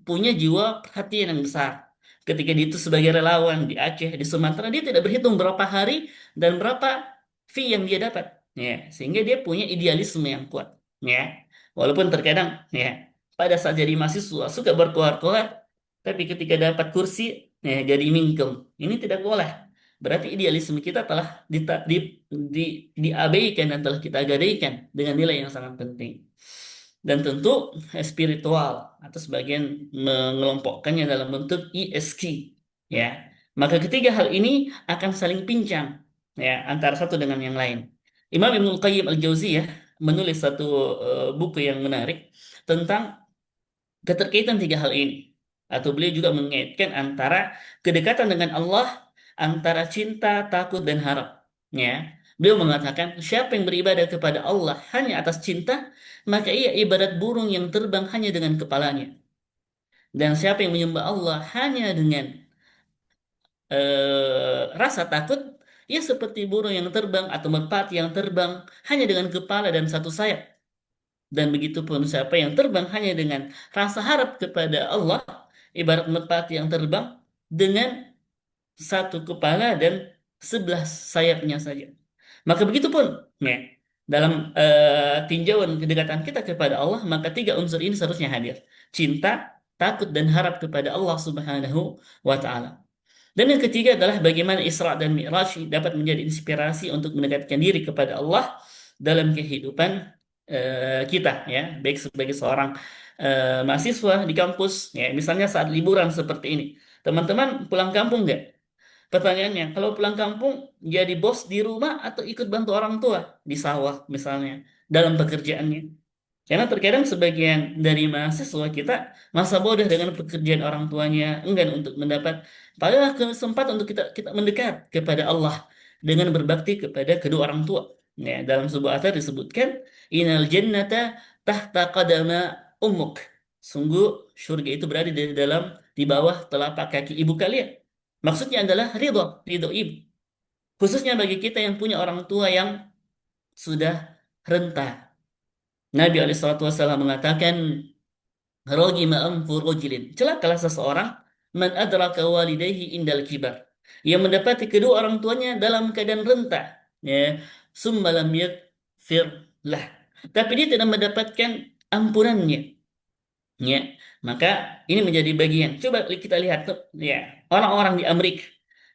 punya jiwa perhatian yang besar. Ketika dia itu sebagai relawan di Aceh, di Sumatera, dia tidak berhitung berapa hari dan berapa fee yang dia dapat. Ya, sehingga dia punya idealisme yang kuat. Ya, walaupun terkadang ya pada saat jadi mahasiswa suka berkoar-koar, tapi ketika dapat kursi ya jadi mingkem. Ini tidak boleh. Berarti idealisme kita telah diabaikan dan telah kita gadaikan dengan nilai yang sangat penting. Dan tentu spiritual atau sebagian mengelompokkannya dalam bentuk ISQ ya. Maka ketiga hal ini akan saling pincang ya antara satu dengan yang lain. Imam Ibnul Qayyim Al-Jauziyah menulis satu buku yang menarik tentang keterkaitan tiga hal ini. Atau beliau juga mengaitkan antara kedekatan dengan Allah, antara cinta, takut, dan harap. Ya. Beliau mengatakan, siapa yang beribadah kepada Allah hanya atas cinta, maka ia ibarat burung yang terbang hanya dengan kepalanya. Dan siapa yang menyembah Allah hanya dengan rasa takut, ia seperti burung yang terbang atau merpati yang terbang hanya dengan kepala dan satu sayap. Dan begitu pun siapa yang terbang hanya dengan rasa harap kepada Allah, ibarat merpati yang terbang dengan satu kepala dan 11 sayapnya saja. Maka begitu pun, ya, dalam tinjauan kedekatan kita kepada Allah, maka tiga unsur ini seharusnya hadir. Cinta, takut, dan harap kepada Allah Subhanahu wa Ta'ala. Dan yang ketiga adalah bagaimana Isra dan Mi'raj dapat menjadi inspirasi untuk mendekatkan diri kepada Allah dalam kehidupan kita ya, baik sebagai seorang mahasiswa di kampus ya, misalnya saat liburan seperti ini. Teman-teman pulang kampung nggak? Pertanyaannya, kalau pulang kampung jadi bos di rumah atau ikut bantu orang tua di sawah misalnya dalam pekerjaannya? Karena terkadang sebagian dari mahasiswa kita masa bodoh dengan pekerjaan orang tuanya, enggan untuk mendapat padahal kesempatan untuk kita mendekat kepada Allah dengan berbakti kepada kedua orang tua. Ya, dalam sebuah atar disebutkan, Innal jannata tahta qadama ummuk. Sungguh surga itu berada di bawah telapak kaki ibu kalian. Maksudnya adalah ridho, ridho ibu. Khususnya bagi kita yang punya orang tua yang sudah renta. Nabi SAW mengatakan, Ragima anfu rajulin. Celakalah seseorang man adraka walidayhi indal kibar. Yang mendapati kedua orang tuanya dalam keadaan renta. Ya. Summa lam yaghfir lah. Tapi dia tidak mendapatkan ampunannya. Ya. Maka ini menjadi bagian. Coba kita lihat tuh, ya, orang-orang di Amerika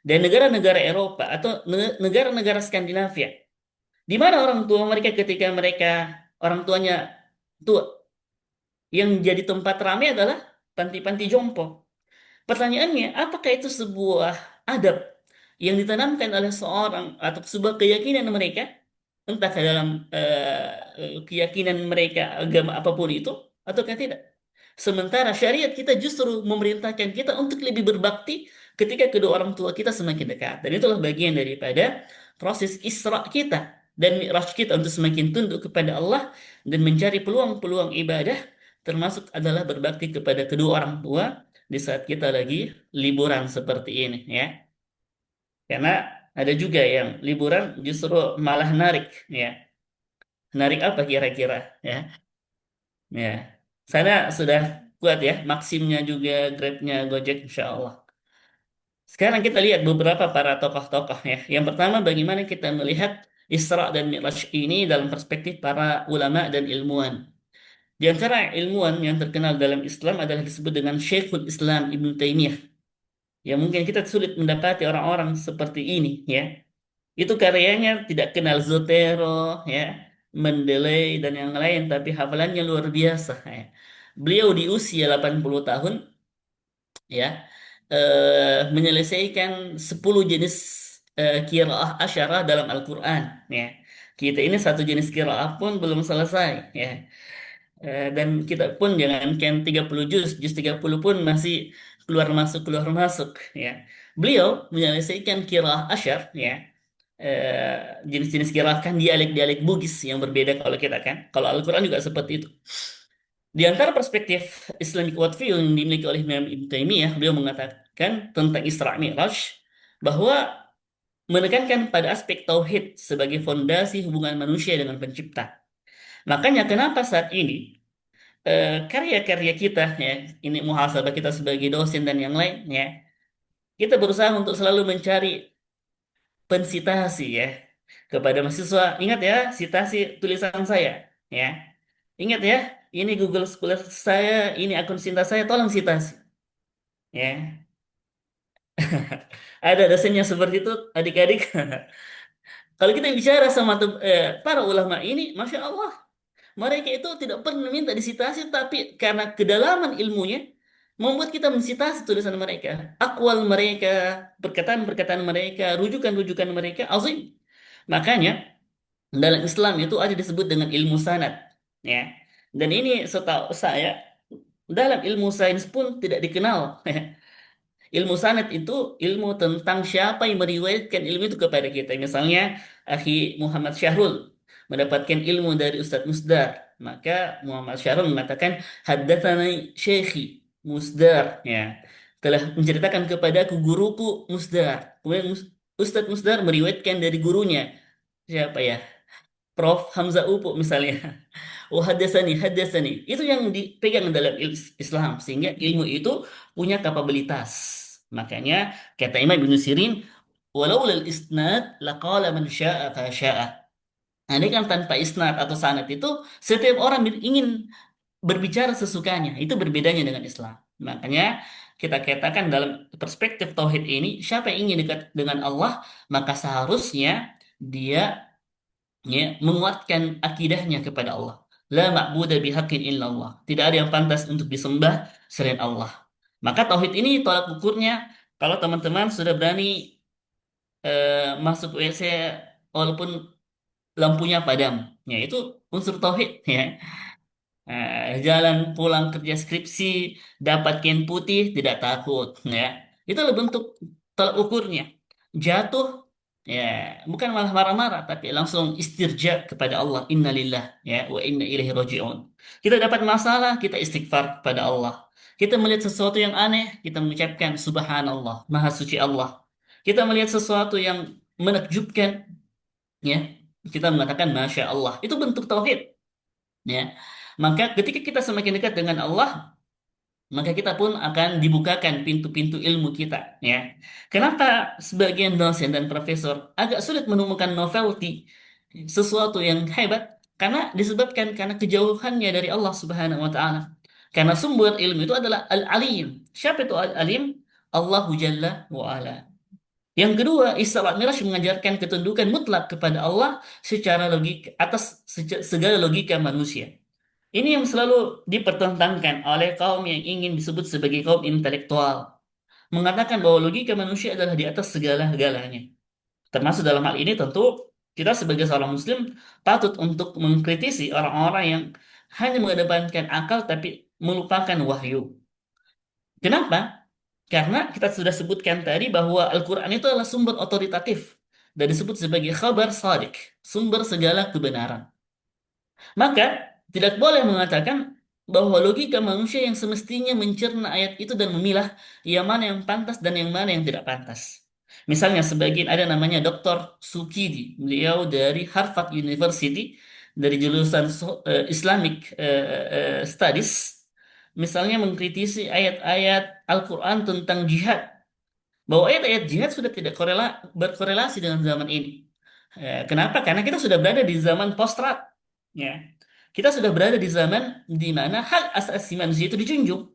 dan negara-negara Eropa atau negara-negara Skandinavia. Di mana orang tua mereka ketika mereka orang tuanya tua? Yang jadi tempat ramai adalah panti-panti jompo. Pertanyaannya, apakah itu sebuah adab yang ditanamkan oleh seorang atau sebuah keyakinan mereka, entah ke dalam keyakinan mereka agama apapun itu, ataukah tidak. Sementara syariat kita justru memerintahkan kita untuk lebih berbakti ketika kedua orang tua kita semakin dekat. Dan itulah bagian daripada proses Isra kita dan Mi'raj kita untuk semakin tunduk kepada Allah dan mencari peluang-peluang ibadah, termasuk adalah berbakti kepada kedua orang tua di saat kita lagi liburan seperti ini, ya. Karena ada juga yang liburan justru malah narik, ya. Narik apa kira-kira, ya? Ya, sana sudah kuat ya, Maximnya juga, Grabnya, Gojek, insya Allah. Sekarang kita lihat beberapa para tokoh-tokoh ya. Yang pertama, bagaimana kita melihat Isra dan Mi'raj ini dalam perspektif para ulama dan ilmuwan. Di antara ilmuwan yang terkenal dalam Islam adalah disebut dengan Syekhul Islam Ibnu Taimiyah. Ya mungkin kita sulit mendapati orang-orang seperti ini ya. Itu karyanya tidak kenal Zotero, ya, Mendeley dan yang lain, tapi hafalannya luar biasa. Ya. Beliau di usia 80 tahun, ya, menyelesaikan 10 jenis qiraah asyarah dalam Al-Quran. Ya. Kita ini satu jenis qiraah pun belum selesai. Ya. Dan kita pun jangankan 30 juz 30 pun masih keluar masuk. Ya. Beliau menyelesaikan qiraah asyar, ya, jenis-jenis qiraah kan dialek-dialek Bugis yang berbeda kalau kita kan. Kalau Al-Quran juga seperti itu. Di antara perspektif Islamic worldview yang dimiliki oleh Imam Ibn Taimiyah, beliau mengatakan tentang Isra Mi'raj bahwa menekankan pada aspek tauhid sebagai fondasi hubungan manusia dengan pencipta. Makanya kenapa saat ini karya-karya kita ya, ini muhasabah kita sebagai dosen dan yang lain ya, kita berusaha untuk selalu mencari pensitasi ya kepada mahasiswa. Ingat ya, sitasi tulisan saya ya. Ingat ya, ini Google Scholar saya, ini akun Sinta saya, tolong sitasi ya. Ada dosennya seperti itu, adik-adik. Kalau kita bicara sama para ulama ini, Masya Allah, mereka itu tidak pernah minta disitasi, tapi karena kedalaman ilmunya, membuat kita mensitasi tulisan mereka. Akwal mereka, perkataan-perkataan mereka, rujukan-rujukan mereka, azim. Makanya, dalam Islam itu ada disebut dengan ilmu sanad. Ya. Dan ini setahu saya, dalam ilmu sains pun tidak dikenal. Ilmu sanad itu ilmu tentang siapa yang meriwayatkan ilmu itu kepada kita. Misalnya, Akhi Muhammad Syahrul mendapatkan ilmu dari Ustadz Musdar. Maka Muhammad Syahrul mengatakan, Haddatsani Syekhi Musdar. Ya. Telah menceritakan kepadaku guruku Musdar. Kemudian Ustadz Musdar meriwayatkan dari gurunya. Siapa ya? Prof. Hamzah Upuk misalnya. Oh hadasani. Itu yang dipegang dalam Islam. Sehingga ilmu itu punya kapabilitas. Makanya kata Imam Ibn Sirin, walau lal isnad laqala man sya'a fa sya'a. Andai kan tanpa isnad atau sanad itu, setiap orang ingin berbicara sesukanya. Itu berbedanya dengan Islam. Makanya kita katakan dalam perspektif tauhid ini, siapa yang ingin dekat dengan Allah, maka seharusnya dia ya, menguatkan akidahnya kepada Allah. La ma'budu bihaqqin illallah. Tidak ada yang pantas untuk disembah selain Allah. Maka tauhid ini tolak ukurnya kalau teman-teman sudah berani masuk WC walaupun lampunya padam. Ya, itu unsur tauhid ya. Jalan pulang kerja skripsi dapat kain putih tidak takut ya. Itulah bentuk tolak ukurnya. Jatuh ya, bukan malah marah-marah tapi langsung istirja kepada Allah, innalillah ya wa inna ilaihi rajiun. Kita dapat masalah, kita istighfar kepada Allah. Kita melihat sesuatu yang aneh, kita mengucapkan subhanallah, maha suci Allah. Kita melihat sesuatu yang menakjubkan ya, kita mengatakan masya Allah. Itu bentuk tauhid ya. Maka ketika kita semakin dekat dengan Allah, maka kita pun akan dibukakan pintu-pintu ilmu kita ya. Kenapa sebagian dosen dan profesor agak sulit menemukan novelty sesuatu yang hebat? Karena disebabkan karena kejauhannya dari Allah Subhanahu wa taala. Karena sumber ilmu itu adalah Al-Alim. Siapa itu Al-Alim? Allahu Jalla wa Ala. Yang kedua, Isra Mi'raj mengajarkan ketundukan mutlak kepada Allah secara logika atas segala logika manusia. Ini yang selalu dipertentangkan oleh kaum yang ingin disebut sebagai kaum intelektual. mengatakan bahwa logika manusia adalah di atas segala-galanya. Termasuk dalam hal ini tentu kita sebagai seorang muslim patut untuk mengkritisi orang-orang yang hanya mengedepankan akal tapi melupakan wahyu. Kenapa? Karena kita sudah sebutkan tadi bahwa Al-Quran itu adalah sumber otoritatif dan disebut sebagai khabar sadiq, sumber segala kebenaran. Maka tidak boleh mengatakan bahwa logika manusia yang semestinya mencerna ayat itu dan memilah yang mana yang pantas dan yang mana yang tidak pantas. Misalnya sebagian ada namanya Dr. Sukidi, beliau dari Harvard University dari jurusan Islamic Studies, misalnya mengkritisi ayat-ayat Al-Quran tentang jihad, bahwa ayat-ayat jihad sudah tidak berkorelasi dengan zaman ini. Kenapa? Karena kita sudah berada di zaman post-trad. Ya. Kita sudah berada di zaman di mana hak asasi manusia itu dijunjung.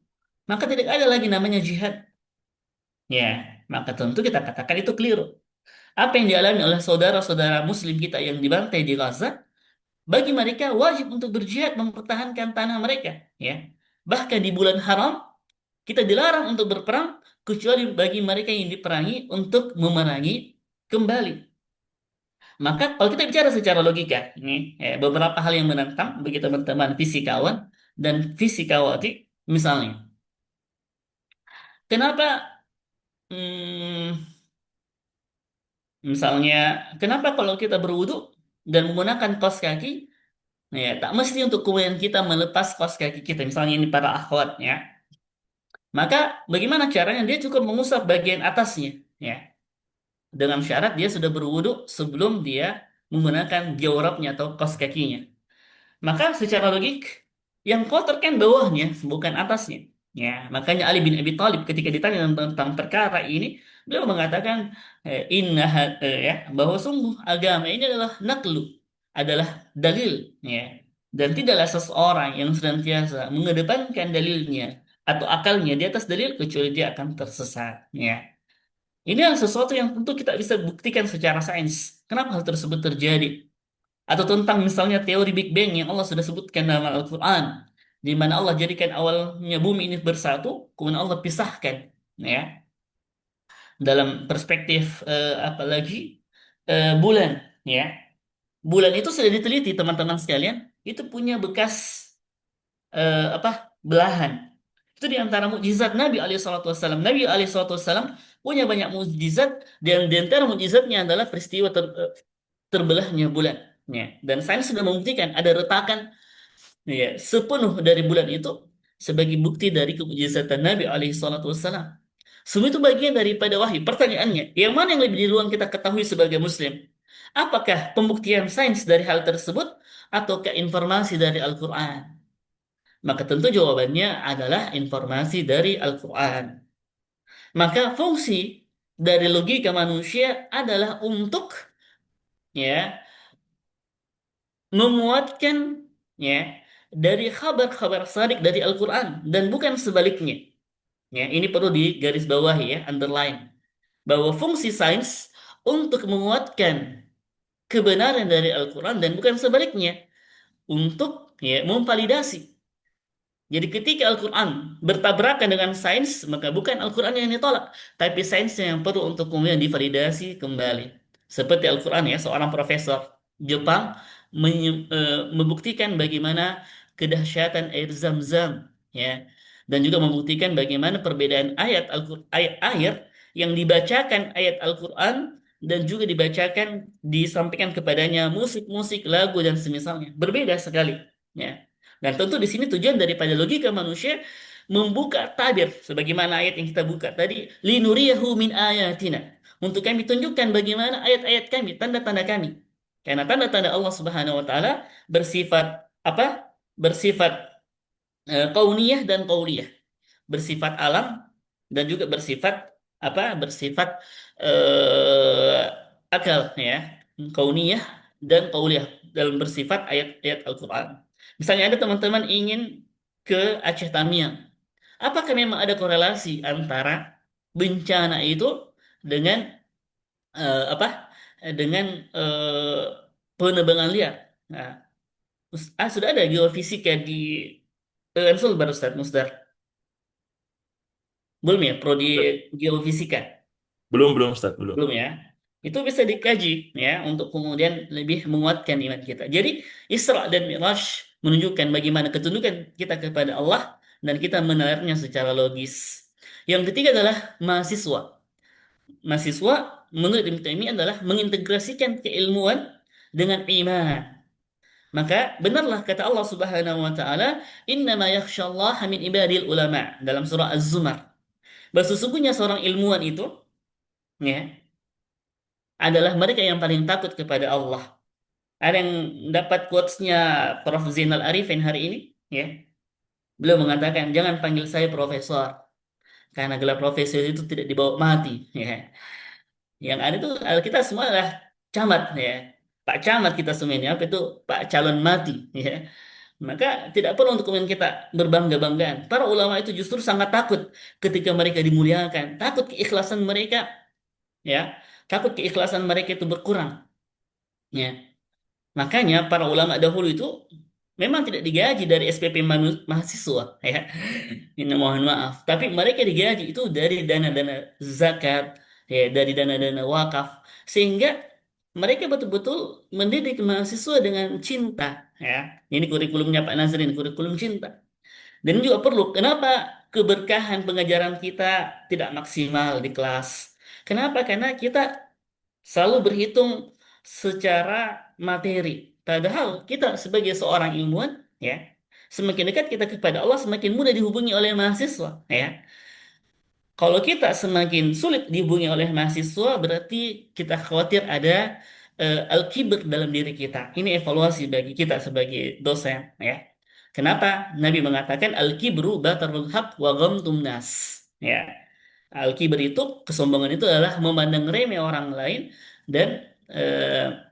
Maka tidak ada lagi namanya jihad. Ya, maka tentu kita katakan itu keliru. Apa yang dialami oleh saudara-saudara muslim kita yang dibantai di Gaza, bagi mereka wajib untuk berjihad mempertahankan tanah mereka. Ya. Bahkan di bulan haram, kita dilarang untuk berperang kecuali bagi mereka yang diperangi untuk memerangi kembali. Maka kalau kita bicara secara logika, ini beberapa hal yang menentang bagi teman-teman fisikawan dan fisikawati, misalnya, kenapa, hmm, misalnya, kenapa kalau kita berwudu dan menggunakan kaos kaki, ya tak mesti untuk kemudian kita melepas kaos kaki kita, misalnya ini para akhwat, ya, maka bagaimana caranya dia cukup mengusap bagian atasnya, ya, dengan syarat dia sudah berwudu sebelum dia menggunakan jawrabnya atau kaos kakinya. Maka secara logik yang kotor kan bawahnya, bukan atasnya. Ya, makanya Ali bin Abi Thalib ketika ditanya tentang perkara ini, beliau mengatakan ya, bahwa sungguh agama ini adalah naklu, adalah dalil, ya. Dan tidaklah seseorang yang senantiasa mengedepankan dalilnya atau akalnya di atas dalil kecuali dia akan tersesat, ya. Ini adalah sesuatu yang tentu kita bisa buktikan secara sains. Kenapa hal tersebut terjadi? Atau tentang misalnya teori Big Bang yang Allah sudah sebutkan dalam Al-Quran, di mana Allah jadikan awalnya bumi ini bersatu, kemudian Allah pisahkan, ya, dalam perspektif apalagi bulan, ya, bulan itu sudah diteliti teman-teman sekalian, itu punya bekas apa belahan. Itu di antara mukjizat Nabi Alaihissalam. Nabi Alaihissalam punya banyak mukjizat dan di antara mukjizatnya adalah peristiwa terbelahnya bulan. Ya. Dan sains sudah membuktikan ada retakan, ya, sepenuh dari bulan itu sebagai bukti dari kemujizatan Nabi alaihi salatu wassalam. Semua itu bagian daripada wahyu. Pertanyaannya, yang mana yang lebih duluan kita ketahui sebagai muslim? Apakah pembuktian sains dari hal tersebut ataukah informasi dari Al-Quran? Maka tentu jawabannya adalah informasi dari Al-Quran. Maka fungsi dari logika manusia adalah untuk, ya, menguatkan, ya, dari kabar-kabar sadiq dari Al-Quran dan bukan sebaliknya. Ya, ini perlu digarisbawahi, ya, underline, bahwa fungsi sains untuk menguatkan kebenaran dari Al-Quran dan bukan sebaliknya, untuk, ya, memvalidasi. Jadi ketika Al-Quran bertabrakan dengan sains, maka bukan Al-Quran yang ditolak, tapi sainsnya yang perlu untuk kemudian divalidasi kembali. Seperti Al-Quran, ya, seorang profesor Jepang membuktikan bagaimana kedahsyatan air Zam-Zam, ya, dan juga membuktikan bagaimana perbedaan ayat air yang dibacakan ayat Al-Quran dan juga dibacakan disampaikan kepadanya musik-musik, lagu dan semisalnya berbeda sekali, ya. Dan tentu di sini tujuan daripada logika manusia membuka tabir sebagaimana ayat yang kita buka tadi, linuriyahu min ayatina. Untuk kami tunjukkan bagaimana ayat-ayat kami, tanda-tanda kami. Karena tanda-tanda Allah Subhanahu wa taala bersifat apa? Bersifat kauniyah dan qauliyah. Bersifat alam dan juga bersifat apa? Bersifat eh, akal, ya. Kauniyah dan qauliyah dalam bersifat ayat-ayat Al-Qur'an. Misalnya ada teman-teman ingin ke Aceh Tamiang. Apakah memang ada korelasi antara bencana itu dengan apa? Dengan penerbangan liar. Nah, sudah ada geofisika di Ansel baru Ustaz Musdar. Belum ya, prodi geofisika? Belum, belum Ustaz, belum. Belum ya. Itu bisa dikaji ya untuk kemudian lebih menguatkan iman kita. Jadi Isra dan Mi'raj menunjukkan bagaimana ketundukan kita kepada Allah dan kita menalarnya secara logis. Yang ketiga adalah mahasiswa. Mahasiswa menurut Ibnu Taimiyah adalah mengintegrasikan keilmuan dengan iman. Maka benarlah kata Allah Subhanahu wa taala, "Innama yakhsyallaha min ibadil ulama" dalam surah Az-Zumar. Bahwa sesungguhnya seorang ilmuwan itu ya adalah mereka yang paling takut kepada Allah. Ada yang dapat quotes-nya Prof. Zainal Arifin hari ini, ya. Beliau mengatakan, jangan panggil saya profesor, karena gelar profesor itu tidak dibawa mati, ya. Yang ada itu kita semua adalah camat, ya. Pak Camat kita semua ini, apa itu Pak Calon Mati, ya. Maka tidak perlu untuk kemudian kita berbangga-banggaan. Para ulama itu justru sangat takut ketika mereka dimuliakan, takut keikhlasan mereka, ya, takut keikhlasan mereka itu berkurang, ya. Makanya para ulama dahulu itu memang tidak digaji dari SPP mahasiswa, ya. Ini mohon maaf, tapi mereka digaji itu dari dana-dana zakat, ya, dari dana-dana wakaf, sehingga mereka betul-betul mendidik mahasiswa dengan cinta, ya. Ini kurikulumnya Pak Nazrin, kurikulum cinta. Dan ini juga perlu. Kenapa keberkahan pengajaran kita tidak maksimal di kelas? Kenapa? Karena kita selalu berhitung secara materi. Padahal kita sebagai seorang ilmuwan, ya, semakin dekat kita kepada Allah, semakin mudah dihubungi oleh mahasiswa, ya. Kalau kita semakin sulit dihubungi oleh mahasiswa, berarti kita khawatir ada al-kibr dalam diri kita. Ini evaluasi bagi kita sebagai dosen, ya. Kenapa Nabi mengatakan al-kibru batarul haq wa ghamtun nas, ya. Al-kibr itu, kesombongan itu adalah memandang remeh orang lain dan eh,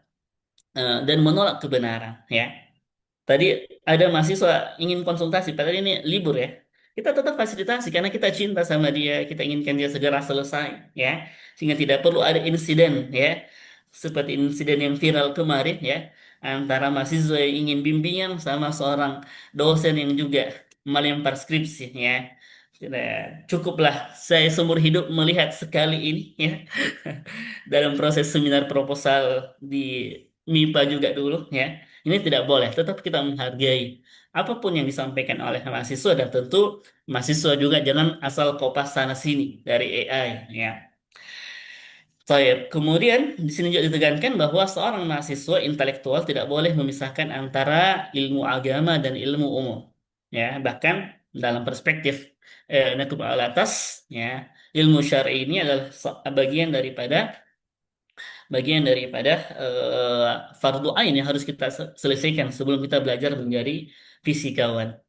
dan menolak kebenaran, ya. Tadi ada mahasiswa ingin konsultasi, padahal ini libur ya. Kita tetap fasilitasi karena kita cinta sama dia, kita inginkan dia segera selesai, ya. Sehingga tidak perlu ada insiden, ya. Seperti insiden yang viral kemarin, ya, antara mahasiswa yang ingin bimbingan sama seorang dosen yang juga melempar skripsi, ya. Cukuplah saya seumur hidup melihat sekali ini, ya. Dalam proses seminar proposal di MIPA juga dulu, ya. Ini tidak boleh, tetap kita menghargai apapun yang disampaikan oleh mahasiswa, dan tentu mahasiswa juga jangan asal kopas sana sini dari AI, ya. Baik, kemudian di sini juga ditekankan bahwa seorang mahasiswa intelektual tidak boleh memisahkan antara ilmu agama dan ilmu umum. Ya, bahkan dalam perspektif Naqib al-Atas, ya, ilmu syar'i ini adalah bagian daripada fardu ain yang harus kita selesaikan sebelum kita belajar menjadi fisikawan.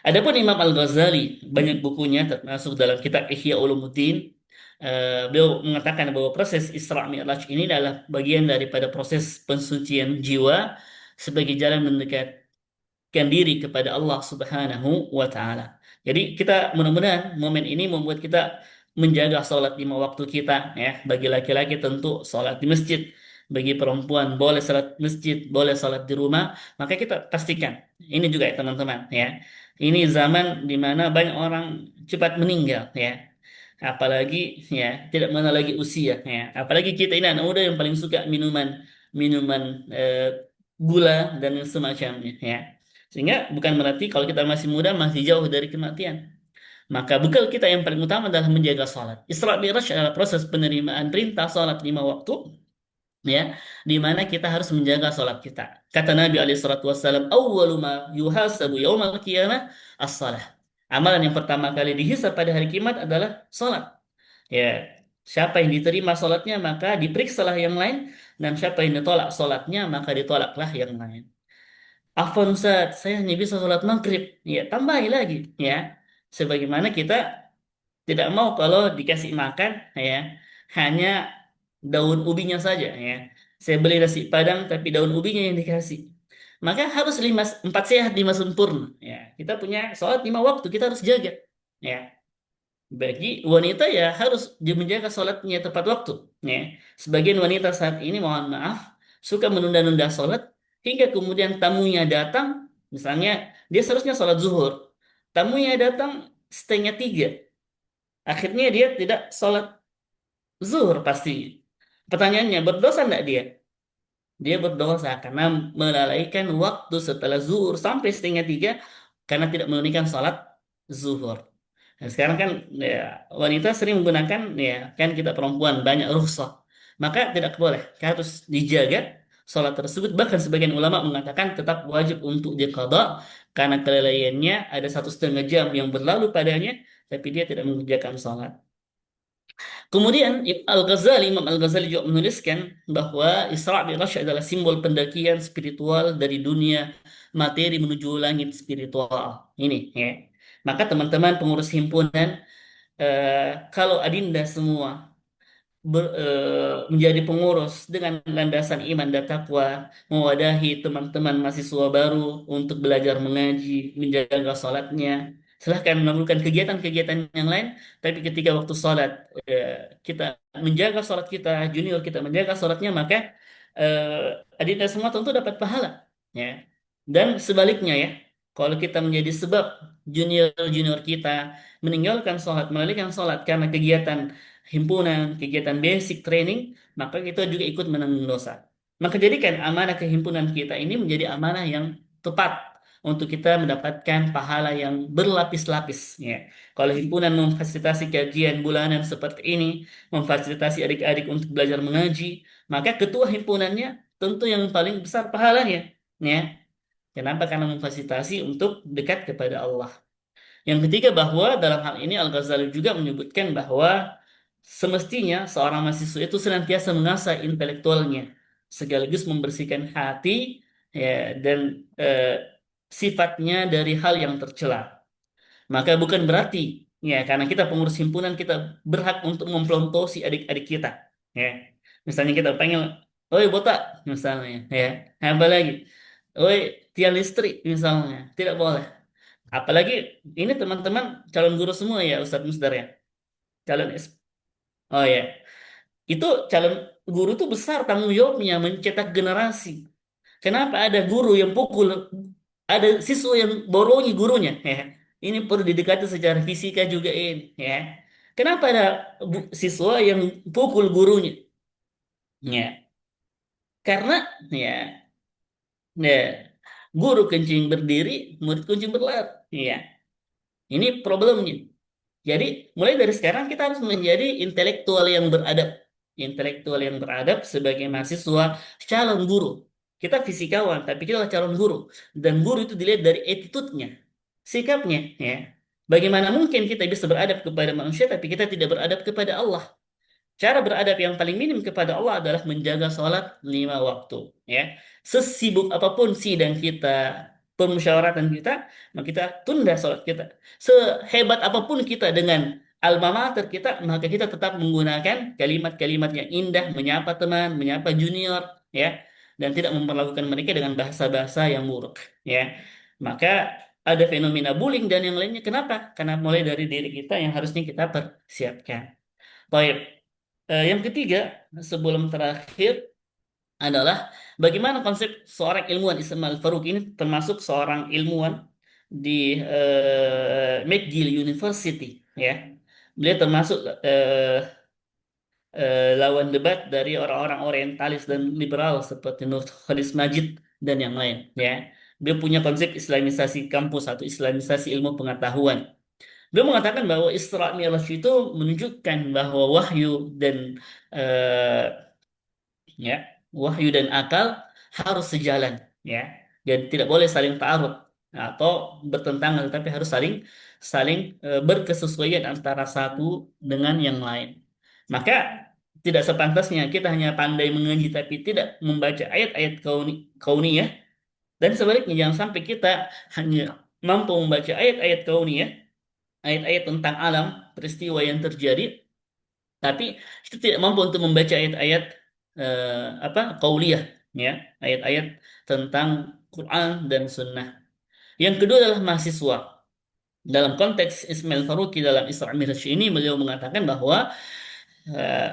Adapun Imam Al-Ghazali, banyak bukunya termasuk dalam kitab Ihya Ulumuddin, beliau mengatakan bahwa proses Isra Mi'raj ini adalah bagian daripada proses pensucian jiwa sebagai jalan mendekatkan diri kepada Allah Subhanahu wa taala. Jadi kita mudah-mudahan momen ini membuat kita menjaga sholat 5 waktu kita, ya. Bagi laki-laki tentu sholat di masjid, bagi perempuan boleh sholat di masjid, boleh sholat di rumah. Maka kita pastikan ini juga ya teman-teman, ya. Ini zaman di mana banyak orang cepat meninggal, ya. Apalagi ya tidak mengenal lagi usia, ya. Apalagi kita ini anak muda yang paling suka minuman minuman gula dan semacamnya, ya. Sehingga bukan berarti kalau kita masih muda masih jauh dari kematian. Maka bekal kita yang paling utama adalah menjaga sholat. Isra Mi'raj adalah proses penerimaan perintah sholat 5 waktu, ya, di mana kita harus menjaga sholat kita. Kata Nabi SAW, "Awwalu ma yuhasabu yaumal qiyamah as-salah." Amalan yang pertama kali dihisab pada hari kiamat adalah sholat. Ya, siapa yang diterima sholatnya maka diperiksalah yang lain, dan siapa yang ditolak sholatnya maka ditolaklah yang lain. Afwan Ustaz, saya hanya bisa sholat maghrib. Ya, tambahi lagi, ya. Sebagaimana kita tidak mau kalau dikasih makan, ya, hanya daun ubinya saja, ya. Saya beli nasi Padang tapi daun ubinya yang dikasih. Maka harus 4 sehat 5 sempurna. Ya, kita punya sholat 5 waktu, kita harus jaga. Ya, bagi wanita ya harus dia menjaga sholatnya tepat waktu. Ya, sebagian wanita saat ini mohon maaf suka menunda-nunda sholat hingga kemudian tamunya datang, misalnya dia seharusnya sholat zuhur, tamunya datang setengah 3. Akhirnya dia tidak sholat zuhur pasti. Pertanyaannya, berdosa enggak dia? Dia berdosa karena melalaikan waktu setelah zuhur sampai setengah tiga karena tidak menunaikan sholat zuhur. Nah, sekarang kan ya, wanita sering menggunakan ya kan kita perempuan banyak rukhsah. Maka tidak boleh, harus dijaga sholat tersebut. Bahkan sebagian ulama mengatakan tetap wajib untuk diqadha karena kelalaiannya ada 1,5 jam yang berlalu padanya, tapi dia tidak mengerjakan sholat. Kemudian Imam Al-Ghazali juga menuliskan bahwa Isra Mi'raj adalah simbol pendakian spiritual dari dunia materi menuju langit spiritual. Ini ya. Maka teman-teman pengurus himpunan, kalau adinda semua menjadi pengurus dengan landasan iman dan takwa, mewadahi teman-teman mahasiswa baru untuk belajar mengaji, menjaga sholatnya. Silahkan melakukan kegiatan-kegiatan yang lain, tapi ketika waktu sholat kita menjaga sholat kita, junior kita menjaga sholatnya, maka adinda semua tentu dapat pahala. Ya. Dan sebaliknya ya, kalau kita menjadi sebab junior-junior kita meninggalkan sholat, melalaikan sholat karena kegiatan himpunan, kegiatan basic training, maka kita juga ikut menanggung dosa. Maka jadikan amanah kehimpunan kita ini menjadi amanah yang tepat untuk kita mendapatkan pahala yang berlapis-lapis. Ya. Kalau himpunan memfasilitasi kajian bulanan seperti ini, memfasilitasi adik-adik untuk belajar mengaji, maka ketua himpunannya tentu yang paling besar pahalanya. Ya. Kenapa? Karena memfasilitasi untuk dekat kepada Allah. Yang ketiga bahwa dalam hal ini Al-Ghazali juga menyebutkan bahwa semestinya seorang mahasiswa itu senantiasa mengasah intelektualnya sekaligus membersihkan hati ya, dan sifatnya dari hal yang tercela. Maka bukan berarti ya karena kita pengurus himpunan kita berhak untuk memplontosi adik-adik kita. Ya. Misalnya kita panggil, "Oi botak," misalnya, ya. Apa lagi? "Oi tiang listrik," misalnya. Tidak boleh. Apalagi ini teman-teman calon guru semua ya Ustadz Musdar ya. Calon S. Oh ya. Itu calon guru tuh besar tanggung jawabnya mencetak generasi. Kenapa ada guru yang pukul, ada siswa yang borongi gurunya? Ya. Ini perlu didekati secara fisika juga ini. Ya. Kenapa ada siswa yang pukul gurunya? Ya. Karena ya, ya guru kencing berdiri, murid kencing berlari. Ya. Ini problemnya. Jadi, mulai dari sekarang kita harus menjadi intelektual yang beradab. Intelektual yang beradab sebagai mahasiswa calon guru. Kita fisikawan, tapi kita adalah calon guru. Dan guru itu dilihat dari attitude-nya, sikapnya. Ya. Bagaimana mungkin kita bisa beradab kepada manusia, tapi kita tidak beradab kepada Allah? Cara beradab yang paling minim kepada Allah adalah menjaga sholat 5 waktu. Ya, sesibuk apapun sidang kita, permusyawaratan kita, maka kita tunda sholat kita. Sehebat apapun kita dengan alma mater kita, maka kita tetap menggunakan kalimat-kalimat yang indah, menyapa teman, menyapa junior, ya, dan tidak memperlakukan mereka dengan bahasa-bahasa yang buruk. Ya, maka ada fenomena bullying dan yang lainnya. Kenapa? Karena mulai dari diri kita yang harusnya kita persiapkan. Baik. Yang ketiga, sebelum terakhir adalah bagaimana konsep seorang ilmuwan Ismail Al-Faruq ini termasuk seorang ilmuwan di McGill University, ya. Beliau termasuk lawan debat dari orang-orang orientalis dan liberal seperti Nur Khalis Majid dan yang lain, ya. Beliau punya konsep Islamisasi kampus atau Islamisasi ilmu pengetahuan. Beliau mengatakan bahwa Isra Mi'raj itu menunjukkan bahwa wahyu dan eh, ya wahyu dan akal harus sejalan, ya, dan tidak boleh saling ta'arud atau bertentangan, tetapi harus saling saling berkesesuaian antara satu dengan yang lain. Maka tidak sepantasnya kita hanya pandai mengaji tapi tidak membaca ayat-ayat kauniyah, dan sebaliknya jangan sampai kita hanya mampu membaca ayat-ayat kauniyah, ayat-ayat tentang alam, peristiwa yang terjadi, tapi kita tidak mampu untuk membaca ayat-ayat qauliyah, ya, ayat-ayat tentang Quran dan Sunnah. Yang kedua adalah mahasiswa. Dalam konteks Ismail Faruqi dalam Isra Mi'raj ini beliau mengatakan bahwa eh,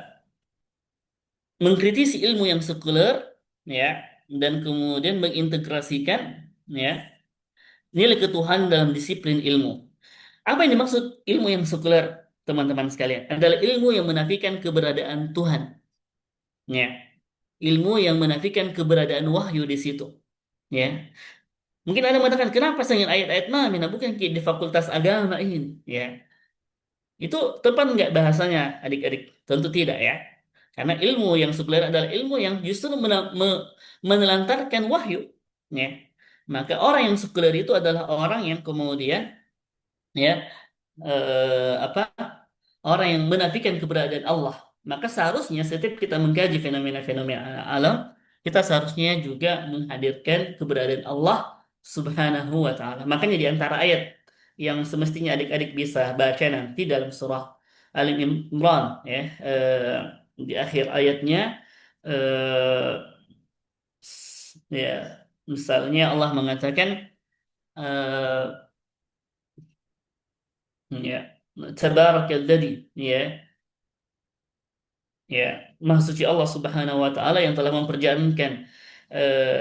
mengkritisi ilmu yang sekuler, ya, dan kemudian mengintegrasikan, ya, nilai ketuhanan dalam disiplin ilmu. Apa yang dimaksud ilmu yang sekuler? teman-teman sekalian, adalah ilmu yang menafikan keberadaan Tuhan. Ya, ilmu yang menafikan keberadaan wahyu di situ. Ya, mungkin Anda mengatakan, kenapa saya ayat-ayat mana? Bukan di fakultas agama ini. Ya, itu tepat nggak bahasanya, adik-adik? Tentu tidak ya. Karena ilmu yang sekuler adalah ilmu yang justru menelantarkan wahyu. Ya. Maka orang yang sekuler itu adalah orang yang kemudian ya apa orang yang menafikan keberadaan Allah. Maka seharusnya setiap kita mengkaji fenomena-fenomena alam, kita seharusnya juga menghadirkan keberadaan Allah Subhanahu wa taala. Makanya di antara ayat yang semestinya adik-adik bisa baca nanti dalam surah Ali Imran ya, di akhir ayatnya eh, ya misalnya Allah mengatakan eh, ya tabarakalladzī ya. Ya, Maha Suci Allah Subhanahu wa taala yang telah memperjalankan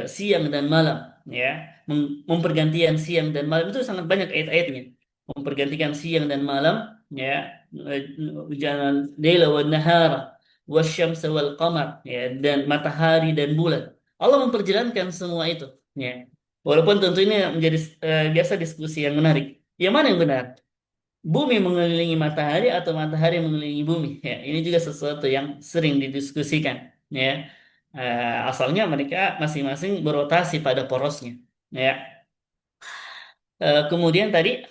siang dan malam, ya. Mempergantian siang dan malam itu sangat banyak ayat-ayatnya. Mempergantikan siang dan malam, ya. Jangan laila wan nahara wasyamsa wal qamar, ya, dan matahari dan bulan. Allah memperjalankan semua itu, ya. Walaupun tentu ini menjadi biasa diskusi yang menarik. Yang mana yang benar? Bumi mengelilingi matahari atau matahari mengelilingi bumi. Ya, ini juga sesuatu yang sering didiskusikan. Ya, asalnya mereka masing-masing berotasi pada porosnya. Ya, kemudian tadi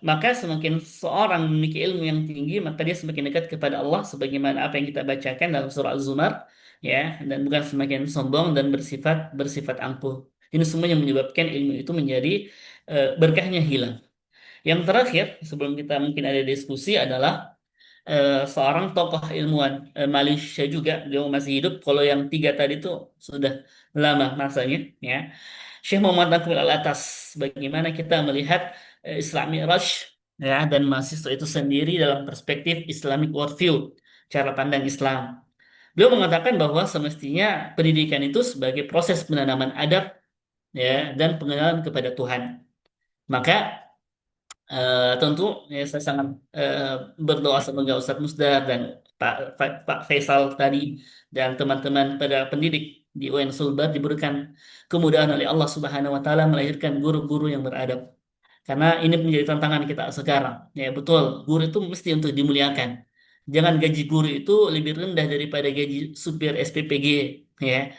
maka semakin seorang memiliki ilmu yang tinggi, maka dia semakin dekat kepada Allah, sebagaimana apa yang kita bacakan dalam surah Az-Zumar. Ya, dan bukan semakin sombong dan bersifat bersifat angkuh. Ini semua yang menyebabkan ilmu itu menjadi berkahnya hilang. Yang terakhir, sebelum kita mungkin ada diskusi adalah seorang tokoh ilmuwan Malaysia juga, dia masih hidup. Kalau yang tiga tadi itu sudah lama masanya, ya. Syekh Muhammad Naqbil Al-Atas, bagaimana kita melihat Islam Mi'raj, ya, dan mahasiswa itu sendiri dalam perspektif Islamic worldview, cara pandang Islam. Beliau mengatakan bahwa semestinya pendidikan itu sebagai proses penanaman adab, ya, dan pengenalan kepada Tuhan. Maka tentu ya, saya sangat eh, berdoa semoga Ustadz Musdar dan Pak Faisal tadi dan teman-teman pada pendidik di UN Sulbar diberikan kemudahan oleh Allah Subhanahu wa taala melahirkan guru-guru yang beradab. Karena ini menjadi tantangan kita sekarang. Ya betul, guru itu mesti untuk dimuliakan. Jangan gaji guru itu lebih rendah daripada gaji supir SPPG, ya,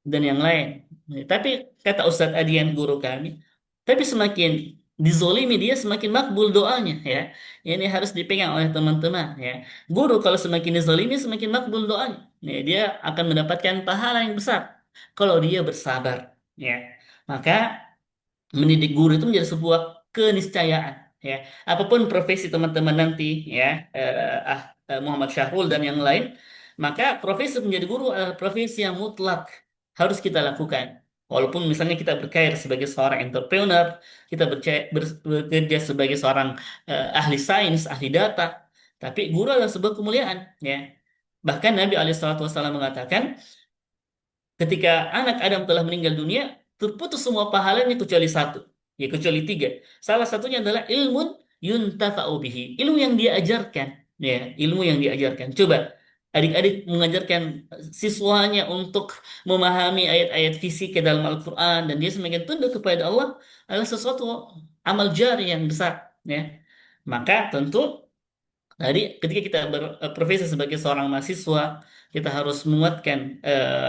dan yang lain. Tapi kata Ustadz Adian guru kami, tapi semakin dizolimi dia semakin makbul doanya, ya. Ini harus dipegang oleh teman-teman, ya. Guru kalau semakin dizolimi semakin makbul doanya. Ya, dia akan mendapatkan pahala yang besar kalau dia bersabar, ya. Maka mendidik guru itu menjadi sebuah keniscayaan, ya. Apapun profesi teman-teman nanti, ya, Muhammad Syahrul dan yang lain, maka profesi menjadi guru adalah profesi yang mutlak harus kita lakukan. Walaupun misalnya kita berkarir sebagai seorang entrepreneur, kita bekerja sebagai seorang ahli sains, ahli data, tapi guru adalah sebuah kemuliaan, ya. Bahkan Nabi Alaihissalam mengatakan, ketika anak Adam telah meninggal dunia, terputus semua pahalanya kecuali satu, ya, kecuali tiga. Salah satunya adalah ilmun yuntafa'u bihi, ilmu yang dia ajarkan, ya, ilmu yang diajarkan. Coba adik-adik mengajarkan siswanya untuk memahami ayat-ayat fisika dalam Al-Quran dan dia semakin tunduk kepada Allah adalah sesuatu amal jari yang besar, ya. Maka tentu tadi ketika kita berprofesi sebagai seorang mahasiswa, kita harus menguatkan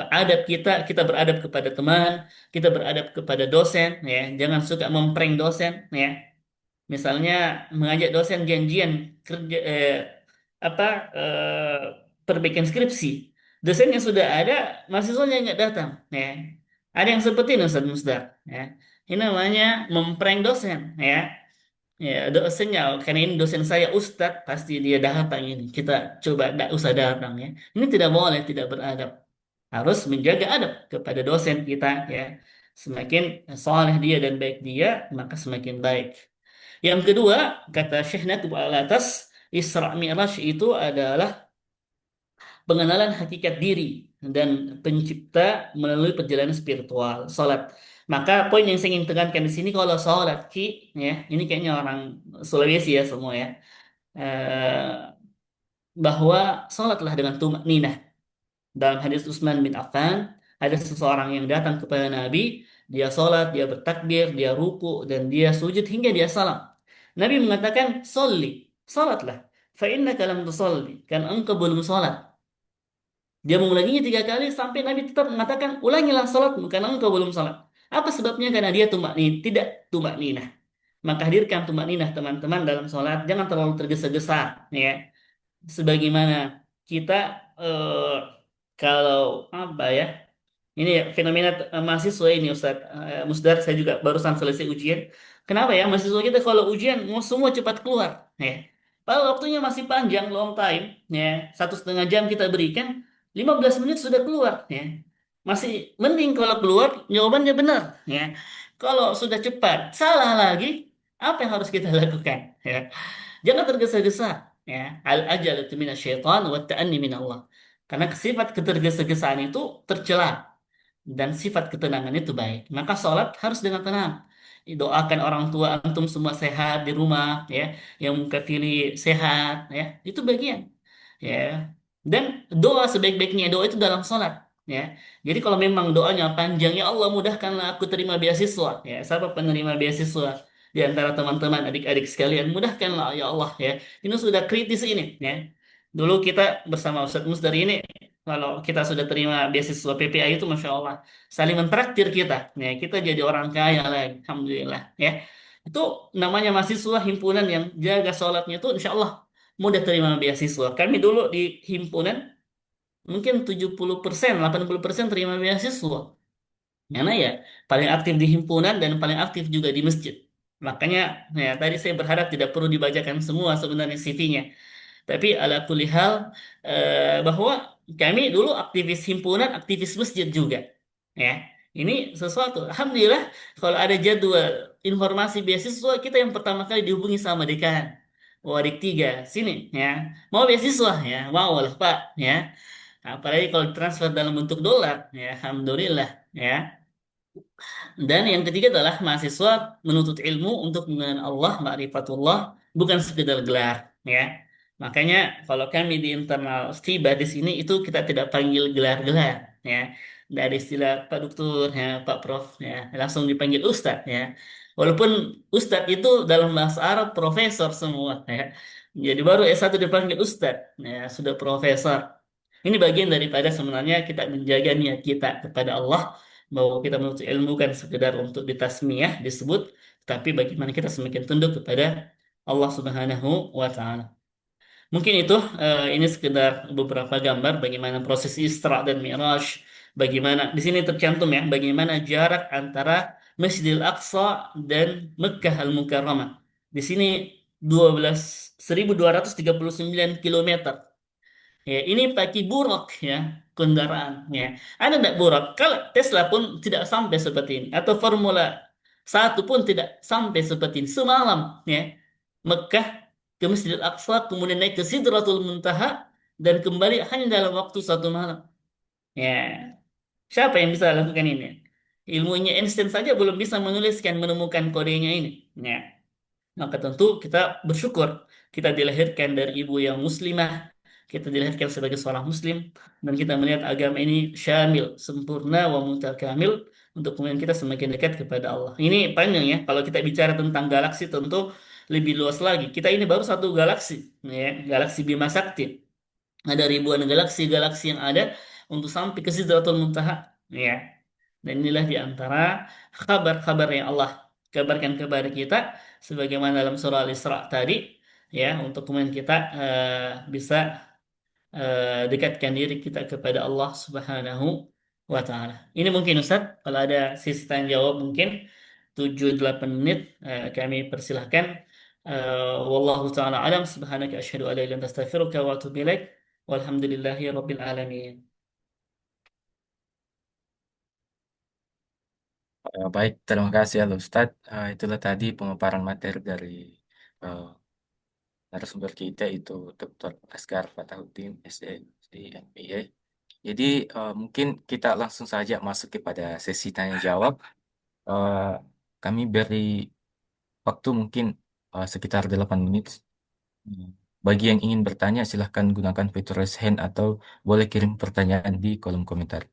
adab kita, kita beradab kepada teman, kita beradab kepada dosen, ya. Jangan suka memprank dosen, ya. Misalnya mengajak dosen janjian kerja apa perbaikan skripsi. Dosennya sudah ada, mahasiswanya nggak datang, ya. Ada yang seperti ini Ustaz Musdar, ya. Ini namanya memprank dosen, ya. Ya, dosennya, karena ini dosen saya Ustadz, pasti dia datang ini. Kita coba tidak usah datang, ya. Ini tidak boleh, tidak beradab. Harus menjaga adab kepada dosen kita, ya. Semakin soleh dia dan baik dia, maka semakin baik. Yang kedua, kata Syekh Naqib Al-Atas, Isra Mi'raj itu adalah pengenalan hakikat diri dan pencipta melalui perjalanan spiritual, salat. Maka poin yang saya ingin tekankan di sini, kalau salat ki, ya, ini kayaknya orang Sulawesi ya semua, ya. eh, bahwa sholatlah dengan tumak ninah. Dalam hadis Utsman bin Affan, ada seseorang yang datang kepada Nabi, dia sholat, dia bertakbir, dia ruku, dan dia sujud hingga dia salam. Nabi mengatakan, "Sholli, sholatlah. Fa innaka lam tusolli, kan engkau belum sholat." Dia mengulanginya 3 kali sampai Nabi tetap mengatakan, "Ulangilah sholatmu karena engkau belum sholat." Apa sebabnya? Karena dia tidak tumak ninah. Maka hadirkan tumak ninah teman-teman dalam sholat. Jangan terlalu tergesa-gesa, ya. Sebagaimana kita eh, kalau apa ya? Ini ya fenomena mahasiswa ini Ustaz Musdar, saya juga barusan selesai ujian. Kenapa ya mahasiswa kita kalau ujian mau semua cepat keluar, ya. Padahal waktunya masih panjang, long time, ya. 1,5 jam kita berikan, 15 menit sudah keluar, ya. Masih mending kalau keluar jawabannya benar, ya. Kalau sudah cepat salah lagi, apa yang harus kita lakukan, ya? Jangan tergesa-gesa, ya. Al ajal itu minasyaitan wa ta'anni min Allah. Karena sifat ketergesa-gesaan itu tercela dan sifat ketenangan itu baik. Maka sholat harus dengan tenang. Doakan orang tua antum semua sehat di rumah, ya, yang mukafiri sehat, ya, itu bagian, ya. Dan doa sebaik-baiknya doa itu dalam sholat, ya. Jadi kalau memang doanya panjang, ya Allah mudahkanlah aku terima beasiswa, ya. Siapa penerima beasiswa di antara teman-teman adik-adik sekalian, mudahkanlah ya Allah, ya. Ini sudah kritis ini, ya. Dulu kita bersama Ustadz Mus dari ini, kalau kita sudah terima beasiswa PPA itu, masya Allah, saling mentraktir kita, ya, kita jadi orang kaya lagi, alhamdulillah, ya. Itu namanya mahasiswa himpunan yang jaga sholatnya itu, insya Allah mudah terima beasiswa. Kami dulu di himpunan mungkin 70%, 80% terima beasiswa. Karena ya paling aktif di himpunan dan paling aktif juga di masjid. Makanya ya tadi saya berharap tidak perlu dibacakan semua sebenarnya CV-nya. Tapi ala kulli hal, bahwa kami dulu aktivis himpunan, aktivis masjid juga. Ya, ini sesuatu. Alhamdulillah kalau ada jadwal informasi beasiswa, kita yang pertama kali dihubungi sama dekan. Wadik tiga, sini ya. Mau beasiswa ya, mau lah Pak ya. Apalagi kalau transfer dalam bentuk dolar ya, alhamdulillah ya. Dan yang ketiga adalah mahasiswa menuntut ilmu untuk mengenal Allah, ma'rifatullah, bukan sekedar gelar, ya. Makanya kalau kami di internal STIBA di sini itu kita tidak panggil gelar-gelar, ya. Dari istilah Pak Doktor, ya, Pak Prof, ya, langsung dipanggil Ustadz, ya. Walaupun Ustadz itu dalam bahasa Arab profesor semua, ya. Jadi baru S1 dipanggil Ustadz, ya, sudah profesor. Ini bagian daripada sebenarnya kita menjaga niat kita kepada Allah, bahwa kita menuntut ilmu kan sekedar untuk ditasmiyah disebut, tapi bagaimana kita semakin tunduk kepada Allah Subhanahu wa taala. Mungkin itu ini sekedar beberapa gambar bagaimana proses Isra dan Mi'raj, bagaimana di sini tercantum ya, bagaimana jarak antara Masjidil Aqsa dan Mekkah Al-Mukarramah. Di sini 12.239 kilometer. Ya, ini pakai buruk ya kendaraan ya. Ada tidak buruk? Kalau Tesla pun tidak sampai seperti ini, atau Formula 1 pun tidak sampai seperti ini. Semalam ya, Mekah ke Masjidil Aqsa, kemudian naik ke Sidratul Muntaha dan kembali hanya dalam waktu 1 malam. Ya, siapa yang bisa lakukan ini? Ilmunya Einstein saja belum bisa menuliskan menemukan kodenya ini. Ya. Maka tentu kita bersyukur kita dilahirkan dari ibu yang muslimah, kita dilahirkan sebagai seorang muslim, dan kita melihat agama ini syamil, sempurna, wa mutakamil, untuk kemudian kita semakin dekat kepada Allah. Ini panjang ya, kalau kita bicara tentang galaksi tentu lebih luas lagi. Kita ini baru satu galaksi, ya, galaksi Bima Sakti. Ada ribuan galaksi-galaksi yang ada untuk sampai ke Sidratul Muntaha, ya. Dan inilah di antara kabar-kabar yang Allah kabarkan kepada kita sebagaimana dalam surah Al-Isra tadi, ya, untuk kemudian kita bisa dekatkan diri kita kepada Allah Subhanahu wa taala. Ini mungkin Ustaz, kalau ada sisi tanya jawab mungkin 7-8 menit kami persilahkan. Wallahu taala alam, subhanaka asyhadu an la ilaha illa anta astaghfiruka wa atubu ilaik. Walhamdulillahi rabbil alamin. Baik, terima kasih ya Ustadz. Itulah tadi pemaparan materi dari eh, narasumber kita itu Dr. Askar Fatahudin, SE, MPA. Jadi mungkin kita langsung saja masuk kepada sesi tanya jawab. Eh, Kami beri waktu mungkin sekitar 8 menit. Bagi yang ingin bertanya, silahkan gunakan fitur raise hand atau boleh kirim pertanyaan di kolom komentar.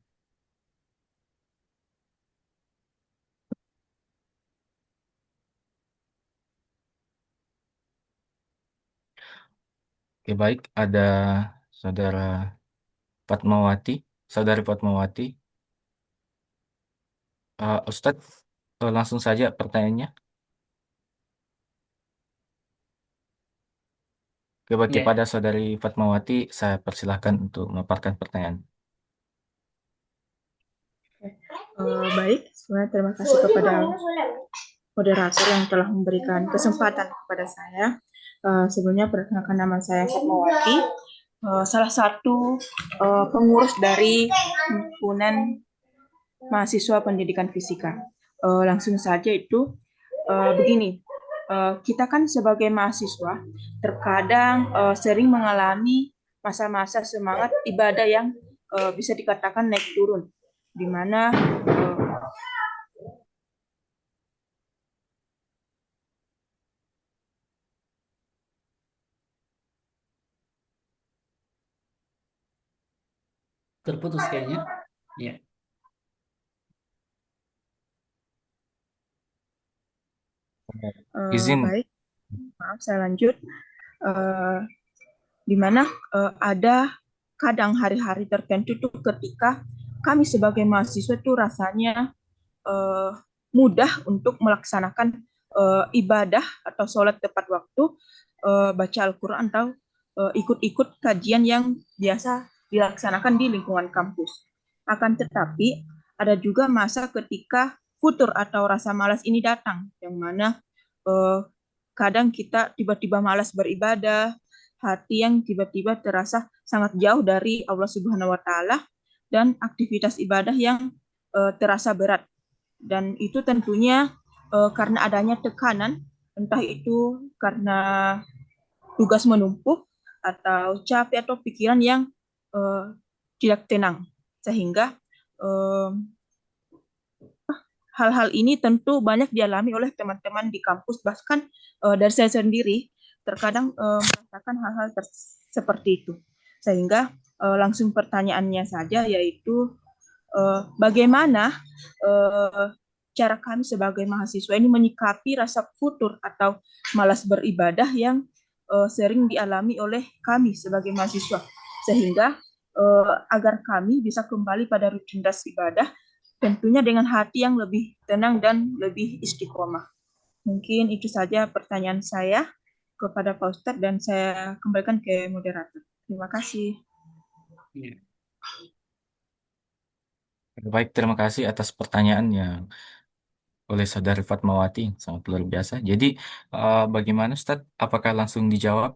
Oke, baik. Ada saudara Fatmawati, saudari Fatmawati. Ustadz, langsung saja pertanyaannya. Oke, bagi Ya, pada saudari Fatmawati, saya persilahkan untuk memaparkan pertanyaan. Baik, sebenarnya terima kasih kepada moderator yang telah memberikan kesempatan kepada saya. Sebelumnya perkenalkan nama saya Fatmawati, salah satu pengurus dari himpunan mahasiswa pendidikan fisika. Langsung saja itu begini, kita kan sebagai mahasiswa terkadang sering mengalami masa-masa semangat ibadah yang bisa dikatakan naik turun, di mana terputus kayaknya. Ya, Izin, baik, maaf saya lanjut. Eh, di mana ada kadang hari-hari tertentu tuh ketika kami sebagai mahasiswa tuh rasanya eh, mudah untuk melaksanakan ibadah atau sholat tepat waktu, baca Al-Quran atau ikut-ikut kajian yang biasa dilaksanakan di lingkungan kampus. Akan tetapi ada juga masa ketika futur atau rasa malas ini datang, yang mana eh, kadang kita tiba-tiba malas beribadah, hati yang tiba-tiba terasa sangat jauh dari Allah Subhanahu wa taala, dan aktivitas ibadah yang terasa berat. Dan itu tentunya karena adanya tekanan, entah itu karena tugas menumpuk atau capek atau pikiran yang eh, tidak tenang, sehingga eh, hal-hal ini tentu banyak dialami oleh teman-teman di kampus, bahkan dari saya sendiri terkadang merasakan hal-hal seperti itu. Sehingga langsung pertanyaannya saja, yaitu bagaimana cara kami sebagai mahasiswa ini menyikapi rasa futur atau malas beribadah yang sering dialami oleh kami sebagai mahasiswa, sehingga agar kami bisa kembali pada rutinitas ibadah, tentunya dengan hati yang lebih tenang dan lebih istiqomah. Mungkin itu saja pertanyaan saya kepada Pak Ustadz, dan saya kembalikan ke moderator. Terima kasih. ya. baik, terima kasih atas pertanyaannya oleh saudari Fatmawati, sangat luar biasa. Jadi, bagaimana Ustadz? Apakah langsung dijawab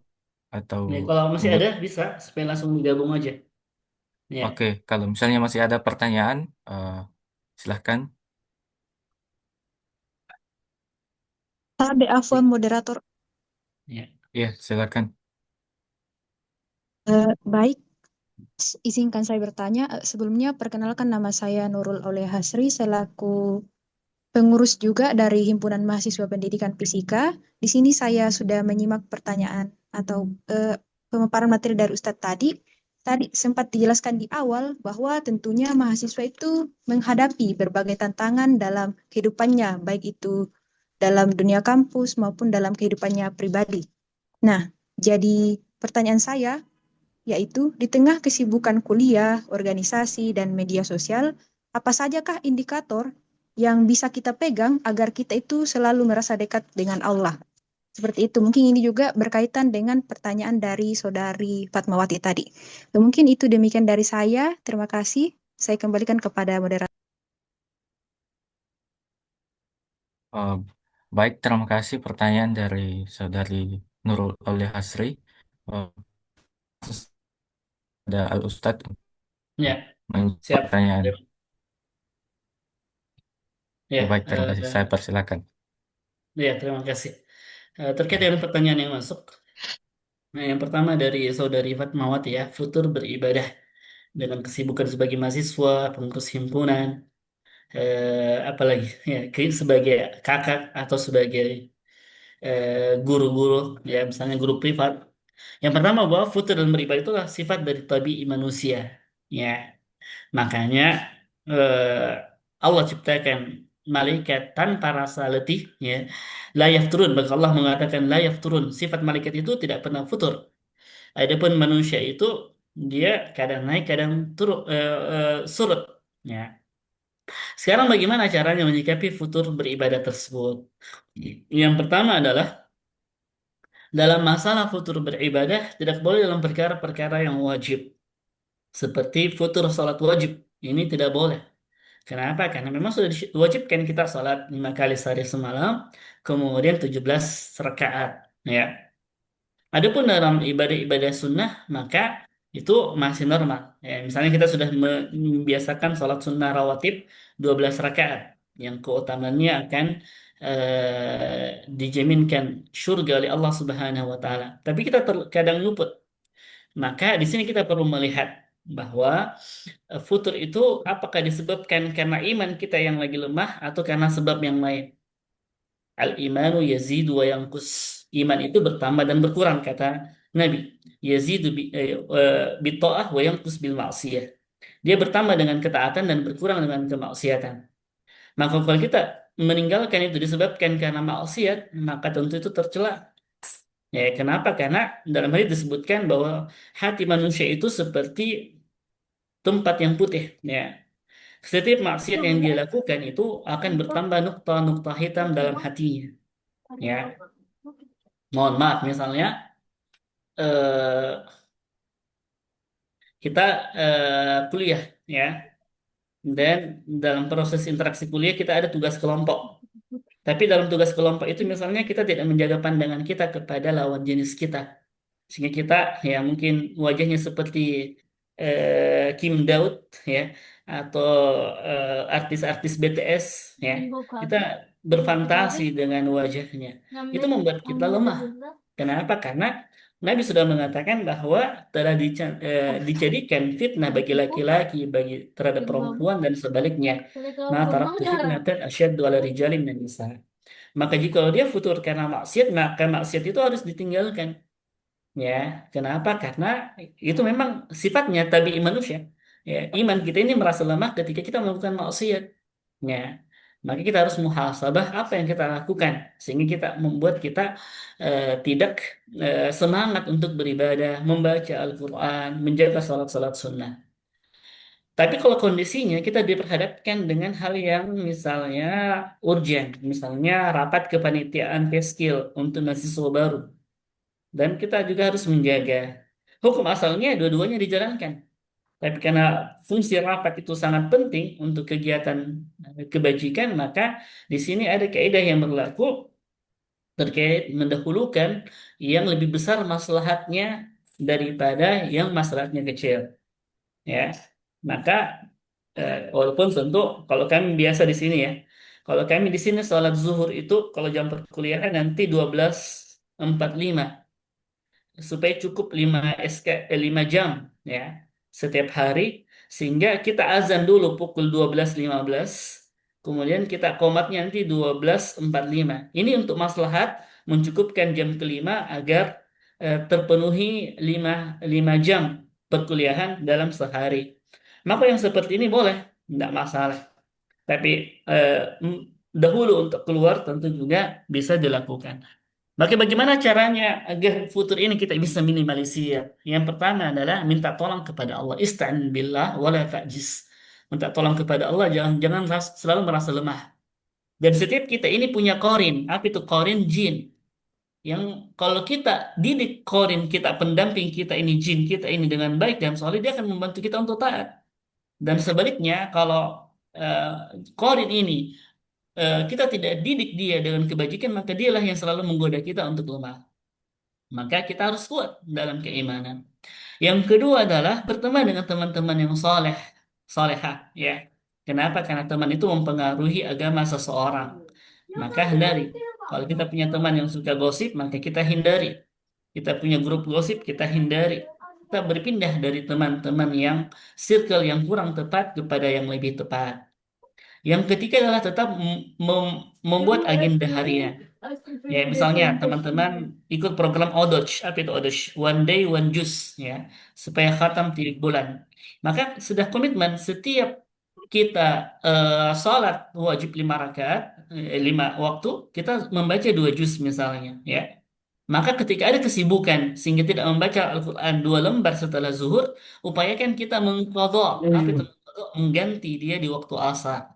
atau Ya, kalau masih tunggu? ada bisa supaya langsung digabung aja. Ya, Oke, kalau misalnya masih ada pertanyaan, silahkan. Ada afwan moderator. ya. Ya, silakan. Baik, izinkan saya bertanya. Sebelumnya perkenalkan nama saya Nurul Oleh Hasri selaku pengurus juga dari Himpunan Mahasiswa Pendidikan Fisika. Di sini saya sudah menyimak pertanyaan atau pemaparan materi dari Ustadz tadi. Tadi sempat dijelaskan di awal bahwa tentunya mahasiswa itu menghadapi berbagai tantangan dalam kehidupannya, baik itu dalam dunia kampus maupun dalam kehidupannya pribadi. Nah, jadi pertanyaan saya yaitu di tengah kesibukan kuliah, organisasi, dan media sosial, apa sajakah indikator yang bisa kita pegang agar kita itu selalu merasa dekat dengan Allah? Seperti itu. Mungkin ini juga berkaitan dengan pertanyaan dari saudari Fatmawati tadi. Mungkin itu demikian dari saya. Terima kasih. Saya kembalikan kepada moderator. Eh, baik, terima kasih pertanyaan dari saudari Nurul Oleh Hasri. Eh, ada Al Ustadz Ya, menjawab siap. pertanyaan. Ya, Ya, baik, terima kasih. Saya persilakan. ya, terima kasih. Terkait dengan pertanyaan yang masuk, nah, yang pertama dari saudari Fatmawati ya, futur beribadah dengan kesibukan sebagai mahasiswa, pengurus himpunan, apalagi ya, sebagai kakak atau sebagai guru-guru, ya misalnya guru privat. Yang pertama bahwa futur dalam beribadah itulah sifat dari tabii manusia. Ya, makanya Allah ciptakan malaikat tanpa rasa letih. Ya, la yafturun. Maka Allah mengatakan la yafturun. Sifat malaikat itu tidak pernah futur. Adapun manusia itu dia kadang naik, kadang turun, surut. Ya. Sekarang bagaimana caranya menyikapi futur beribadah tersebut? Yang pertama adalah dalam masalah futur beribadah tidak boleh dalam perkara-perkara yang wajib seperti futur salat wajib. Ini tidak boleh. Kenapa? Karena memang sudah diwajibkan kita salat 5 kali sehari semalam, kemudian 17 rakaat. Ya. Adapun dalam ibadah-ibadah sunnah, maka itu masih normal. Ya, misalnya kita sudah membiasakan sholat sunnah rawatib 12 rakaat, yang keutamaannya akan dijaminkan surga oleh Allah Subhanahu wa taala. Tapi kita terkadang luput. Maka di sini kita perlu melihat bahwa futur itu apakah disebabkan karena iman kita yang lagi lemah atau karena sebab yang lain. Al-imanu yazidu wa yanqus. Iman itu bertambah dan berkurang kata Nabi. Yazidu bi ta'ah wa yanqus bil ma'siyah. Dia bertambah dengan ketaatan dan berkurang dengan kemaksiatan. Maka kalau kita meninggalkan itu disebabkan karena maksiat, maka tentu itu tercela. Ya, kenapa? Karena dalam hal itu disebutkan bahwa hati manusia itu seperti tempat yang putih. Ya, setiap maksiat yang dia lakukan itu akan bertambah nukta-nukta hitam dalam hatinya. Ya, mohon maaf misalnya eh, kita kuliah ya, dan dalam proses interaksi kuliah kita ada tugas kelompok. Tapi dalam tugas kelompok itu misalnya kita tidak menjaga pandangan kita kepada lawan jenis kita, sehingga kita ya mungkin wajahnya seperti Kim Daud ya, atau artis-artis BTS ya, kita berfantasi dengan wajahnya, itu membuat kita lemah. Kenapa? Karena Nabi sudah mengatakan bahwa telah dijadikan fitnah bagi laki-laki, bagi terhadap perempuan dan sebaliknya. Ma taraktu fitnatan asyaddu ala rijalin min nisa. Maka jika dia futur karena maksiat, maka maksiat itu harus ditinggalkan. Ya, kenapa? Karena itu memang sifatnya tabii manusia. Ya, iman kita ini merasa lemah ketika kita melakukan maksiat. Ya, maka kita harus muhasabah apa yang kita lakukan sehingga kita membuat kita tidak semangat untuk beribadah, membaca Al-Quran, menjaga salat-salat sunnah. Tapi kalau kondisinya kita diperhadapkan dengan hal yang misalnya urgent, misalnya rapat kepanitiaan peskil untuk mahasiswa baru, dan kita juga harus menjaga hukum asalnya dua-duanya dijalankan. Tapi karena fungsi rapat itu sangat penting untuk kegiatan kebajikan, maka di sini ada kaidah yang berlaku terkait mendahulukan yang lebih besar maslahatnya daripada yang maslahatnya kecil. Ya, maka walaupun tentu kalau kami biasa di sini ya, kalau kami di sini sholat zuhur itu kalau jam perkuliahan nanti 12.45 supaya cukup 5 jam ya setiap hari, sehingga kita azan dulu pukul 12.15, kemudian kita qomatnya nanti 12.45. Ini untuk maslahat mencukupkan jam kelima agar terpenuhi 5 jam perkuliahan dalam sehari. Maka yang seperti ini boleh, tidak masalah. Tapi dahulu untuk keluar tentu juga bisa dilakukan. Maka bagaimana caranya agar futur ini kita bisa minimalisir? Yang pertama adalah minta tolong kepada Allah. Ista'in billah wala ta'jiz. Minta tolong kepada Allah, jangan selalu merasa lemah. Dan setiap kita ini punya korin. Apa itu korin? Jin. Yang kalau kita didik korin kita, pendamping kita ini, jin kita ini dengan baik dan soleh, dia akan membantu kita untuk taat. Dan sebaliknya, kalau eh, korin ini kita tidak didik dia dengan kebajikan, maka dialah yang selalu menggoda kita untuk lemah. Maka kita harus kuat dalam keimanan. Yang kedua adalah berteman dengan teman-teman yang soleh, solehah, ya. Kenapa? Karena teman itu mempengaruhi agama seseorang. Maka hindari. Kalau kita punya teman yang suka gosip, maka kita hindari. Kita punya grup gosip, kita hindari. Kita berpindah dari teman-teman yang circle yang kurang tepat kepada yang lebih tepat. Yang ketiga adalah tetap membuat agenda harian. Ya, misalnya teman-teman ikut program ODOJ, apa itu ODOJ? One Day One Juice, ya, supaya khatam 3 bulan. Maka sudah komitmen setiap kita sholat wajib 5 rakaat, 5 waktu, kita membaca 2 juz misalnya, ya. Maka ketika ada kesibukan sehingga tidak membaca Al-Quran 2 lembar setelah zuhur, upayakan kita mengqadha, apa itu mengqadha? Mengganti dia di waktu asar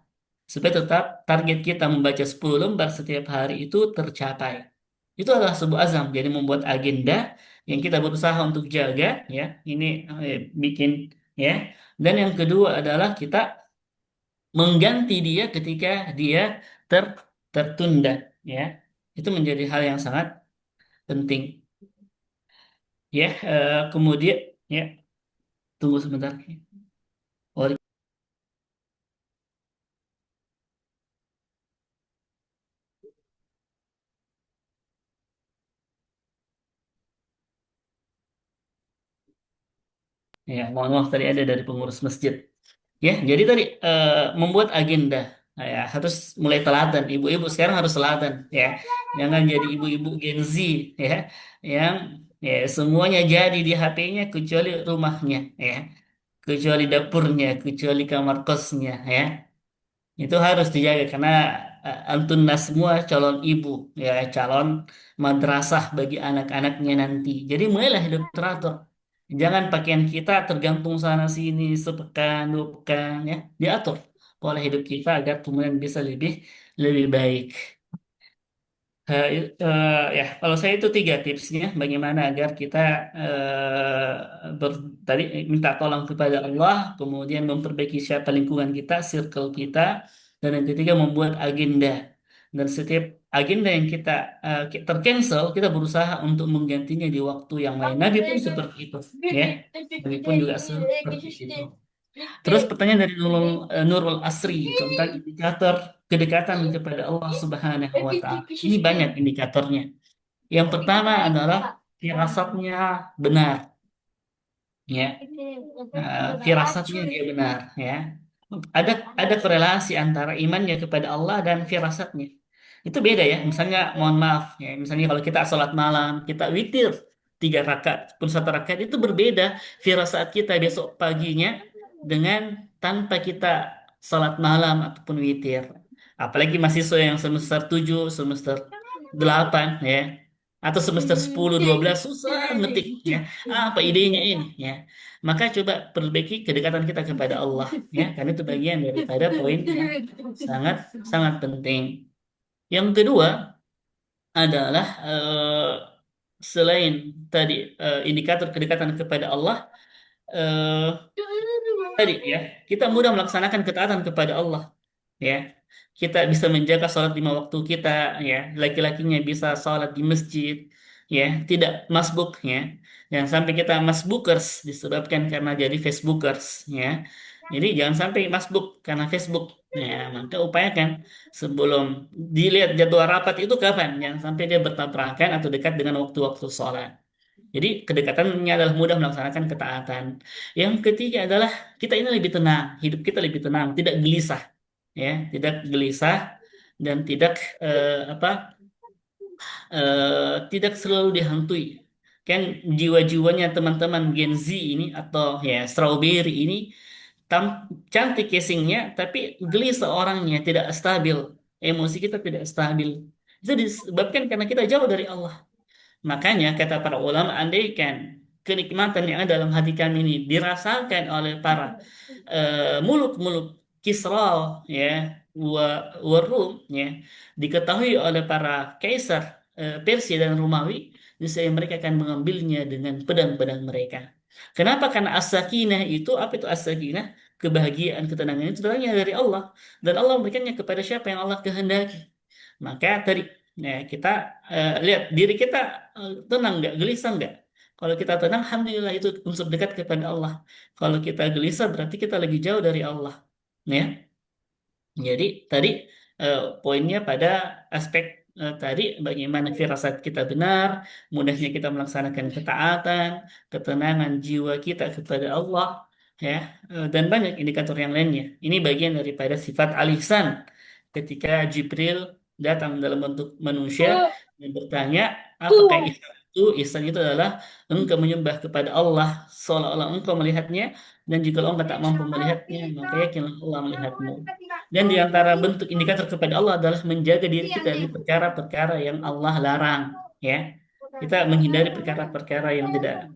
supaya tetap target kita membaca 10 lembar setiap hari itu tercapai. Itu adalah sebuah azam. Jadi membuat agenda yang kita berusaha untuk jaga, ya. Ini bikin, ya. Dan yang kedua adalah kita mengganti dia ketika dia ter tertunda, ya. Itu menjadi hal yang sangat penting. Ya, kemudian, ya, tunggu sebentar. Oh, ya, mohon maaf tadi ada dari pengurus masjid. Ya, jadi tadi membuat agenda. Nah, ya, harus mulai teladan. Ibu-ibu sekarang harus teladan, ya. Jangan jadi ibu-ibu Gen Z, ya, yang ya semuanya jadi di HP-nya kecuali rumahnya, ya, kecuali dapurnya, kecuali kamar kosnya, ya. Itu harus dijaga karena antunna semua calon ibu, ya, calon madrasah bagi anak-anaknya nanti. Jadi mulailah hidup teratur. Jangan pakaian kita tergantung sana sini sepekan 2 pekan, ya. Diatur pola hidup kita agar kemudian bisa lebih lebih baik. Ya, kalau saya itu 3 tipsnya bagaimana agar kita tadi minta tolong kepada Allah, kemudian memperbaiki siapa lingkungan kita, circle kita, dan yang ketiga membuat agenda. Dan setiap agenda yang kita tercancel, kita berusaha untuk menggantinya di waktu yang lain. Nabi pun seperti itu, ya. Nabi pun juga seperti itu. Terus pertanyaan dari Nurul Asri tentang indikator kedekatan kepada Allah Subhanahu wa Ta'ala. Ini banyak indikatornya. Yang pertama adalah firasatnya benar, ya. Firasatnya dia benar, ya. Ada korelasi antara imannya kepada Allah dan firasatnya. Itu beda, ya. Misalnya, mohon maaf, ya. Misalnya kalau kita sholat malam, kita witir 3 rakaat pun 1 rakaat itu berbeda firasat kita besok paginya dengan tanpa kita sholat malam ataupun witir. Apalagi mahasiswa yang semester 7, semester 8, ya. Atau semester 10, 12 susah ngetik, ya. Apa idenya ini, ya. Maka coba perbaiki kedekatan kita kepada Allah, ya, karena itu bagian daripada poin yang sangat sangat penting. Yang kedua adalah selain tadi indikator kedekatan kepada Allah, eh, tadi, ya, kita mudah melaksanakan ketaatan kepada Allah, ya. Kita bisa menjaga sholat 5 waktu kita, ya. Laki-lakinya bisa sholat di masjid, ya, tidak masbuk, ya. Jangan sampai kita masbukers disebabkan karena jadi Facebookers, ya. Jadi jangan sampai masbuk karena Facebook, ya. Maka upayakan sebelum dilihat jadwal rapat itu kapan, jangan sampai dia bertabrakan atau dekat dengan waktu-waktu sholat. Jadi kedekatannya adalah mudah melaksanakan ketaatan. Yang ketiga adalah kita ini lebih tenang, hidup kita lebih tenang, tidak gelisah, ya, tidak gelisah dan tidak apa tidak selalu dihantui. Kan jiwa-jiwanya teman-teman Gen Z ini atau ya strawberry ini cantik casingnya, tapi gelisah orangnya, tidak stabil, emosi kita tidak stabil. Itu disebabkan karena kita jauh dari Allah. Makanya kata para ulama, andaikan kenikmatan yang ada dalam hati kami ini dirasakan oleh para muluk-muluk Kisra, ya, wa Rum, ya, diketahui oleh para kaisar Persia dan Romawi, niscaya mereka akan mengambilnya dengan pedang-pedang mereka. Kenapa? Karena as-sakinah itu, apa itu as-sakinah? Kebahagiaan, ketenangan itu datangnya dari Allah, dan Allah memberikannya kepada siapa yang Allah kehendaki. Maka tadi, ya, kita lihat diri kita tenang nggak, gelisah nggak. Kalau kita tenang, alhamdulillah itu unsur dekat kepada Allah. Kalau kita gelisah, berarti kita lagi jauh dari Allah. Ya, jadi tadi poinnya pada aspek tadi bagaimana firasat kita benar, mudahnya kita melaksanakan ketaatan, ketenangan jiwa kita kepada Allah, ya, dan banyak indikator yang lainnya. Ini bagian daripada sifat al-ihsan ketika Jibril datang dalam bentuk manusia dan bertanya, apakah ihsan itu? Ihsan itu adalah engkau menyembah kepada Allah seolah-olah engkau melihatnya, dan jika engkau tak mampu melihatnya, maka yakinlah Allah melihatmu. Dan di antara bentuk indikator kepada Allah adalah menjaga diri kita dari perkara-perkara yang Allah larang, ya. Kita menghindari perkara-perkara yang tidak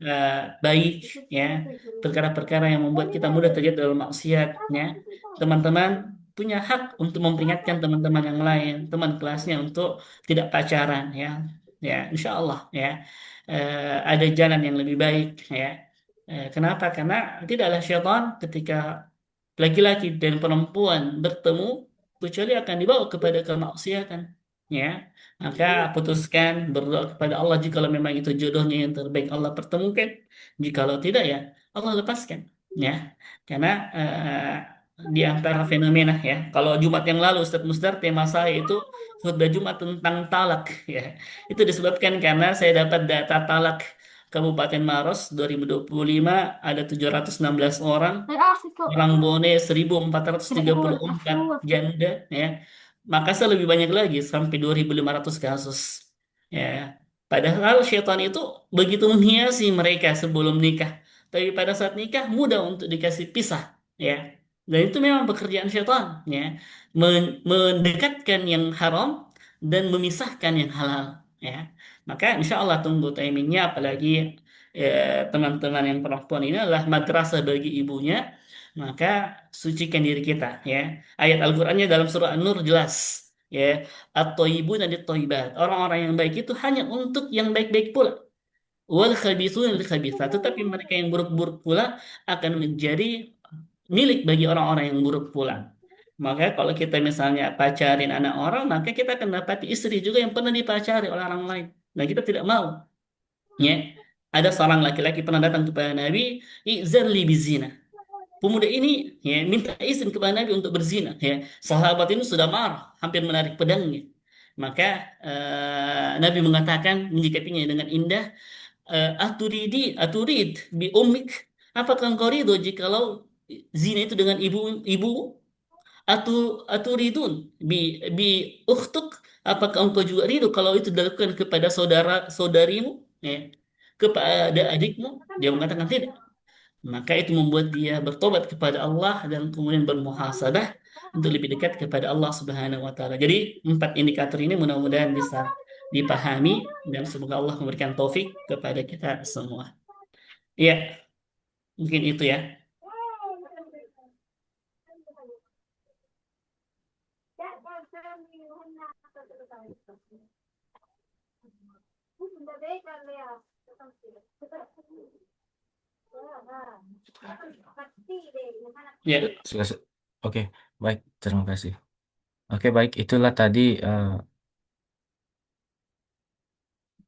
baik, ya, perkara-perkara yang membuat kita mudah terjatuh dalam maksiat, ya. Teman-teman punya hak untuk memperingatkan teman-teman yang lain, teman kelasnya untuk tidak pacaran, ya. Ya, insya Allah, ya. Ada jalan yang lebih baik, ya. Kenapa? Karena tidaklah syaitan ketika laki-laki dan perempuan bertemu kecuali akan dibawa kepada kemaksiatan, ya. Maka putuskan berdoa kepada Allah jikalau memang itu jodohnya yang terbaik Allah pertemukan, jikalau tidak ya Allah lepaskan, ya. Karena di antara fenomena, ya, kalau Jumat yang lalu Ustadz Musdar tema saya itu khutbah Jumat tentang talak, ya, itu disebabkan karena saya dapat data talak Kabupaten Maros 2025 ada 716 orang, orang Bone 1434 janda, ya. Makassar lebih banyak lagi sampai 2.500 kasus, ya. Padahal syaitan itu begitu menghiasi mereka sebelum nikah, tapi pada saat nikah mudah untuk dikasih pisah, ya. Dan itu memang pekerjaan syaitan, ya, mendekatkan yang haram dan memisahkan yang halal, ya. Maka insya Allah tunggu timingnya, apalagi teman-teman yang perempuan ini adalah madrasah bagi ibunya, maka sucikan diri kita, ya. Ayat Al-Qur'annya dalam surah An-Nur jelas, ya, at-thayyibun dan at-thayyibat, orang-orang yang baik itu hanya untuk yang baik-baik pula, wal khabithun lil khabithat, tetapi mereka yang buruk-buruk pula akan menjadi milik bagi orang-orang yang buruk pula. Maka kalau kita misalnya pacarin anak orang, maka kita akan dapati istri juga yang pernah dipacari oleh orang lain, dan kita tidak mau, ya. Ada seorang laki-laki pernah datang kepada Nabi, izarli bizina. Pemuda ini, ya, minta izin kepada Nabi untuk berzina, ya. Sahabat ini sudah marah, hampir menarik pedangnya. Maka Nabi mengatakan, menyikapinya dengan indah, aturid bi ummik, apakah engkau ridho jikalau zina itu dengan ibu atu aturidun bi ukhtuk, apakah engkau juga ridho kalau itu dilakukan kepada saudara saudarimu, ya, kepada adikmu? Dia mengatakan tidak. Maka itu membuat dia bertobat kepada Allah dan kemudian bermuhasabah untuk lebih dekat kepada Allah Subhanahu wa taala. Jadi empat indikator ini mudah-mudahan bisa dipahami dan semoga Allah memberikan taufik kepada kita semua. Iya, mungkin itu ya. Ya, Sudah. Oke, baik. Terima kasih. Oke, baik. Itulah tadi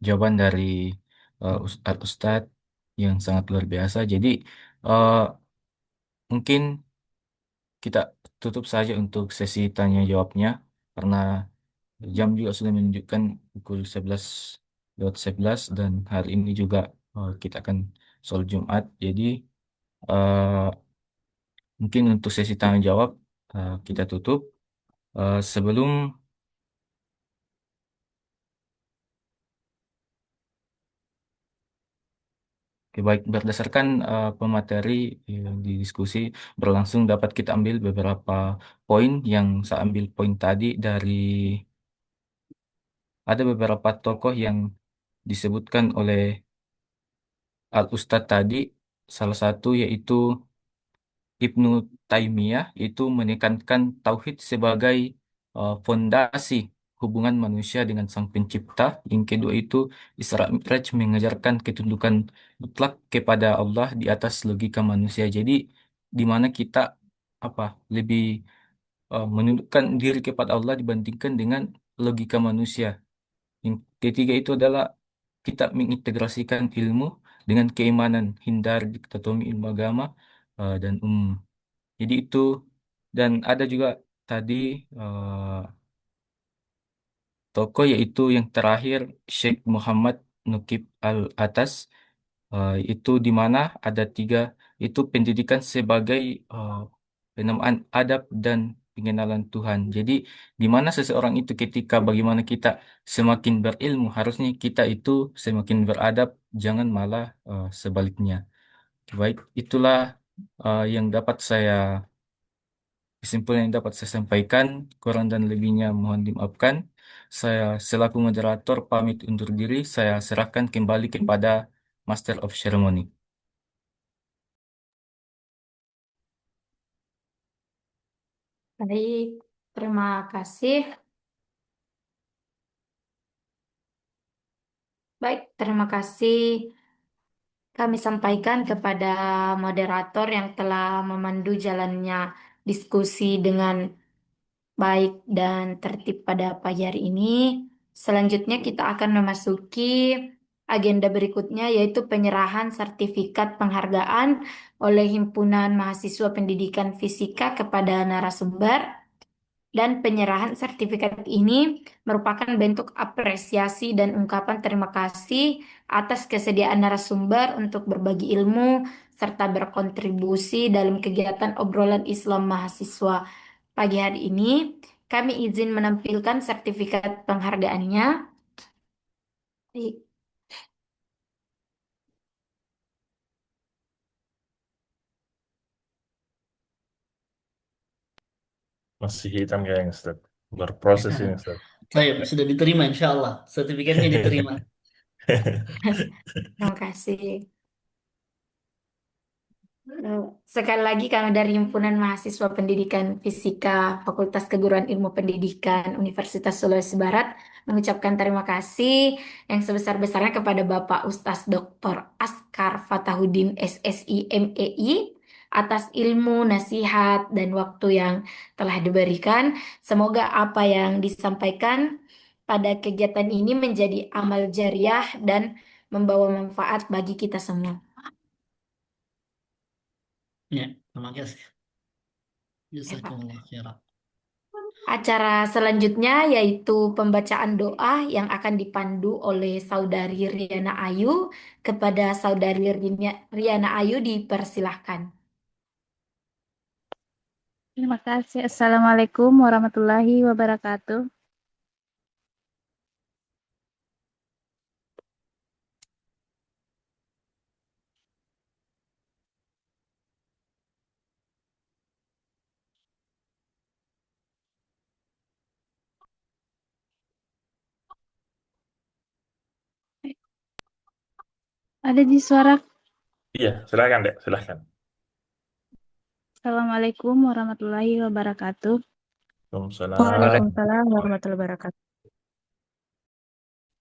jawaban dari Ustadz yang sangat luar biasa. Jadi eh, mungkin kita tutup saja untuk sesi tanya jawabnya karena jam juga sudah menunjukkan pukul 11:11 dan hari ini juga kita akan sholat Jumat. Jadi eh, mungkin untuk sesi tanya jawab kita tutup. Sebelum Oke, baik, berdasarkan pemateri yang di diskusi berlangsung dapat kita ambil beberapa poin yang saya ambil poin tadi dari ada beberapa tokoh yang disebutkan oleh Al Ustadz tadi, salah satu yaitu Ibnu Taimiyah itu menekankan tauhid sebagai fondasi hubungan manusia dengan Sang Pencipta. Yang kedua itu Isra Mi'raj mengajarkan ketundukan mutlak kepada Allah di atas logika manusia. Jadi di mana kita apa lebih menundukkan diri kepada Allah dibandingkan dengan logika manusia. Yang ketiga itu adalah kita mengintegrasikan ilmu dengan keimanan, hindari dikotomi ilmu agama dan umum. Jadi itu dan ada juga tadi eh, tokoh yaitu yang terakhir Sheikh Muhammad Nukib Al-Atas itu di mana ada tiga itu pendidikan sebagai penamaan adab dan pengenalan Tuhan. Jadi di mana seseorang itu ketika bagaimana kita semakin berilmu, harusnya kita itu semakin beradab, jangan malah sebaliknya. Baik, itulah yang dapat saya kesimpulan yang dapat saya sampaikan. Kurang dan lebihnya mohon dimaafkan. Saya selaku moderator pamit undur diri. Saya serahkan kembali kepada Master of Ceremony. Baik, terima kasih. Baik, terima kasih kami sampaikan kepada moderator yang telah memandu jalannya diskusi dengan baik dan tertib pada pagi hari ini. Selanjutnya kita akan memasuki agenda berikutnya yaitu penyerahan sertifikat penghargaan oleh Himpunan Mahasiswa Pendidikan Fisika kepada narasumber. Dan penyerahan sertifikat ini merupakan bentuk apresiasi dan ungkapan terima kasih atas kesediaan narasumber untuk berbagi ilmu serta berkontribusi dalam kegiatan obrolan Islam mahasiswa. Pagi hari ini, kami izin menampilkan sertifikat penghargaannya. Baik. Masih hitam kayaknya, Ustaz. Berproses ini, Ustaz. Baik, sudah diterima insya Allah. Sertifikatnya diterima. Terima kasih. Sekali lagi kami dari Himpunan Mahasiswa Pendidikan Fisika Fakultas Keguruan Ilmu Pendidikan Universitas Sulawesi Barat mengucapkan terima kasih yang sebesar-besarnya kepada Bapak Ustaz Dr. Askar Fatahudin SSI MEI atas ilmu, nasihat, dan waktu yang telah diberikan. Semoga apa yang disampaikan pada kegiatan ini menjadi amal jariah dan membawa manfaat bagi kita semua. Ya, terima kasih. Ya, Pak. Jazakumullah khairan. Acara selanjutnya yaitu pembacaan doa yang akan dipandu oleh Saudari Riana Ayu. Kepada Saudari Riana Ayu dipersilahkan. Terima kasih. Assalamualaikum warahmatullahi wabarakatuh. Ada di suara. Iya, silakan, Dek. Silakan. Assalamualaikum warahmatullahi wabarakatuh. Waalaikumsalam. Waalaikumsalam warahmatullahi wabarakatuh.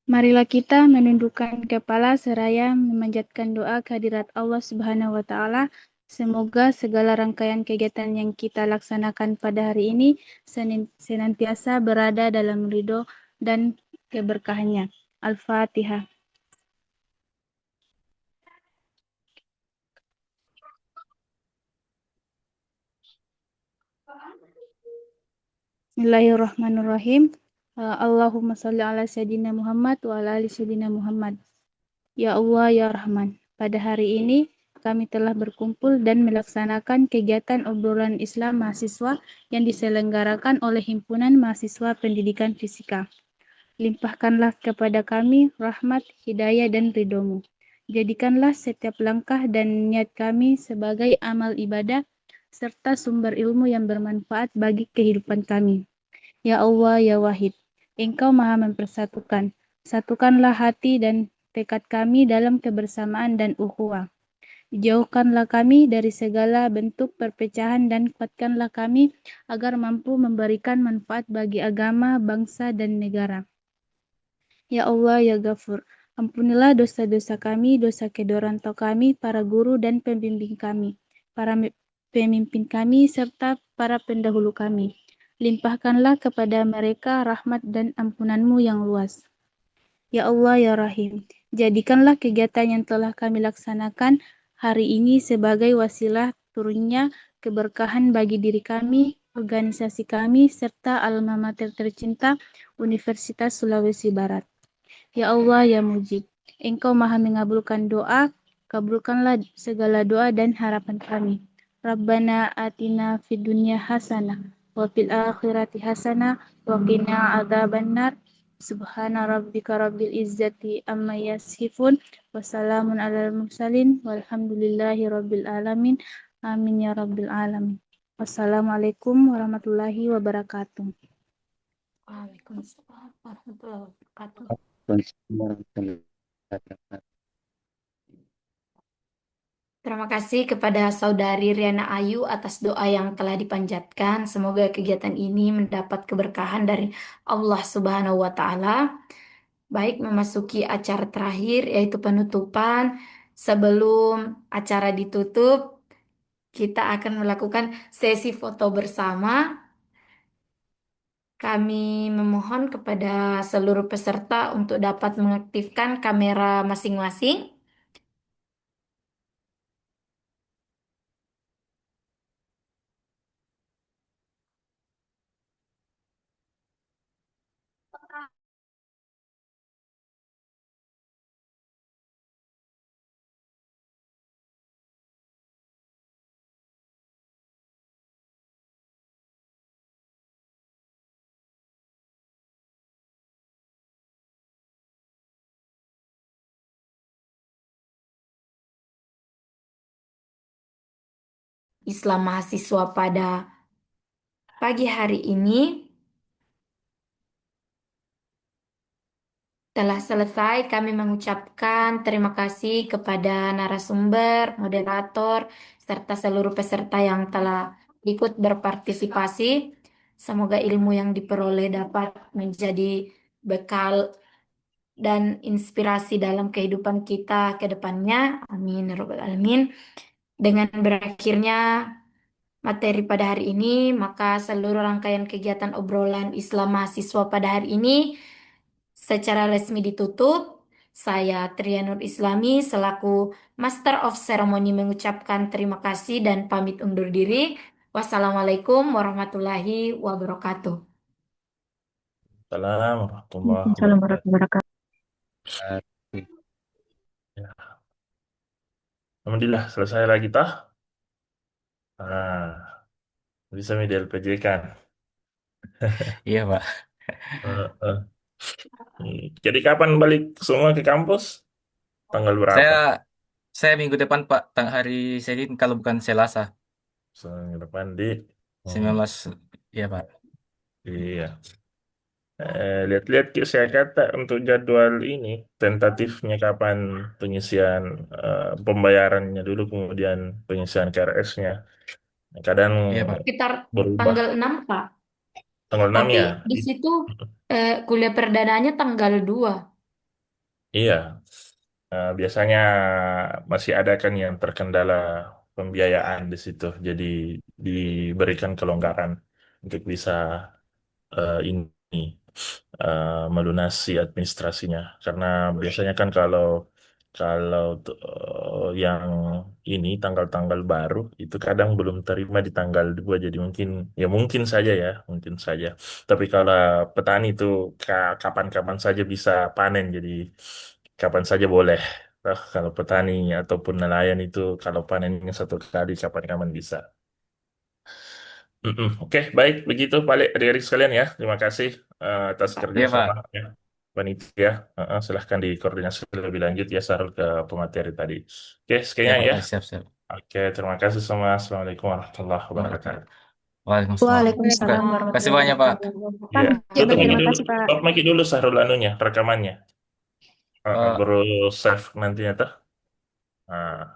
Marilah kita menundukkan kepala seraya memanjatkan doa kehadirat Allah Subhanahu wa Ta'ala. Semoga segala rangkaian kegiatan yang kita laksanakan pada hari ini senantiasa berada dalam ridho dan keberkahannya. Al-Fatihah. Bismillahirrahmanirrahim. Allahumma salli ala Sayyidina Muhammad wa ala ali Sayyidina Muhammad. Ya Allah, ya Rahman. Pada hari ini kami telah berkumpul dan melaksanakan kegiatan obrolan Islam mahasiswa yang diselenggarakan oleh Himpunan Mahasiswa Pendidikan Fisika. Limpahkanlah kepada kami rahmat, hidayah, dan ridho-Mu. Jadikanlah setiap langkah dan niat kami sebagai amal ibadah serta sumber ilmu yang bermanfaat bagi kehidupan kami. Ya Allah, ya Wahid, Engkau Maha mempersatukan. Satukanlah hati dan tekad kami dalam kebersamaan dan ukhuwah. Jauhkanlah kami dari segala bentuk perpecahan dan kuatkanlah kami agar mampu memberikan manfaat bagi agama, bangsa, dan negara. Ya Allah, ya Ghafur, ampunilah dosa-dosa kami, dosa kedua kami, para guru dan pembimbing kami, para pemimpin kami, serta para pendahulu kami. Limpahkanlah kepada mereka rahmat dan ampunan-Mu yang luas. Ya Allah, ya Rahim, jadikanlah kegiatan yang telah kami laksanakan hari ini sebagai wasilah turunnya keberkahan bagi diri kami, organisasi kami, serta alma mater tercinta Universitas Sulawesi Barat. Ya Allah, ya Mujib, Engkau Maha mengabulkan doa, kabulkanlah segala doa dan harapan kami. Rabbana atina fid dunya hasanah wa fil akhirati hasanah wa qina adzabannar. Subhana rabbika rabbil izzati amma yasifun wa salamun alal mursalin walhamdulillahi rabbil alamin. Amin ya rabbil alamin. Wassalamualaikum warahmatullahi wabarakatuh. Waalaikumsalam warahmatullahi wabarakatuh. Terima kasih kepada Saudari Riana Ayu atas doa yang telah dipanjatkan. Semoga kegiatan ini mendapat keberkahan dari Allah Subhanahu wa Ta'ala. Baik, memasuki acara terakhir yaitu penutupan. Sebelum acara ditutup, kita akan melakukan sesi foto bersama. Kami memohon kepada seluruh peserta untuk dapat mengaktifkan kamera masing-masing. Islam mahasiswa pada pagi hari ini telah selesai. Kami mengucapkan terima kasih kepada narasumber, moderator, serta seluruh peserta yang telah ikut berpartisipasi. Semoga ilmu yang diperoleh dapat menjadi bekal dan inspirasi dalam kehidupan kita ke depannya. Amin, ya Rabbal Alamin. Dengan berakhirnya materi pada hari ini, maka seluruh rangkaian kegiatan obrolan Islam mahasiswa pada hari ini secara resmi ditutup. Saya Trianur Islami selaku Master of Ceremony mengucapkan terima kasih dan pamit undur diri. Wassalamualaikum warahmatullahi wabarakatuh. Assalamualaikum warahmatullahi Waalaikumsalam wabarakatuh. warahmatullahi wabarakatuh. Ya. Alhamdulillah selesai lagi tah. Ah, bisa media LPJ kan. Iya, Pak. Eh, eh. Jadi kapan balik semua ke kampus? Tanggal berapa? Saya saya minggu depan, Pak, hari Senin kalau bukan Selasa. Seminggu depan di. Oh, 19, ya, Pak. iya. Lihat-lihat saya kata untuk jadwal ini tentatifnya kapan pengisian pembayarannya dulu kemudian pengisian KRS-nya. Kadang Iya, Pak. Sekitar berubah tanggal 6, Pak. tanggal 6 Tapi ya. di situ kuliah perdananya tanggal 2. Iya. Biasanya masih ada kan yang terkendala pembiayaan di situ. Jadi diberikan kelonggaran untuk bisa ini melunasi administrasinya. Karena biasanya kan kalau kalau yang ini tanggal-tanggal baru itu kadang belum terima di tanggal 2 jadi mungkin saja ya, mungkin saja. Tapi kalau petani itu kapan-kapan saja bisa panen jadi kapan saja boleh. Nah, kalau petani ataupun nelayan itu kalau panennya satu kali kapan-kapan bisa. Oke, baik begitu Pak adik-adik sekalian ya. Terima kasih atas Iya, kerjasama Pak. ya panitia. Silahkan dikoordinasi lebih lanjut ya Sarul ke pemateri tadi. Oke, Iya, sekian Pak. ya. Siap-siap. Oke, terima kasih semua. Assalamualaikum warahmatullahi wabarakatuh. Waalaikumsalam. Waalaikumsalam Kasih warahmatullahi banyak, Pak. wabarakatuh. Ya, Ya, tutup baik. lagi Terima dulu. kasih, Pak. Stop lagi dulu Sarul anunya, rekamannya. Eh, Baru save nantinya tuh. Nah.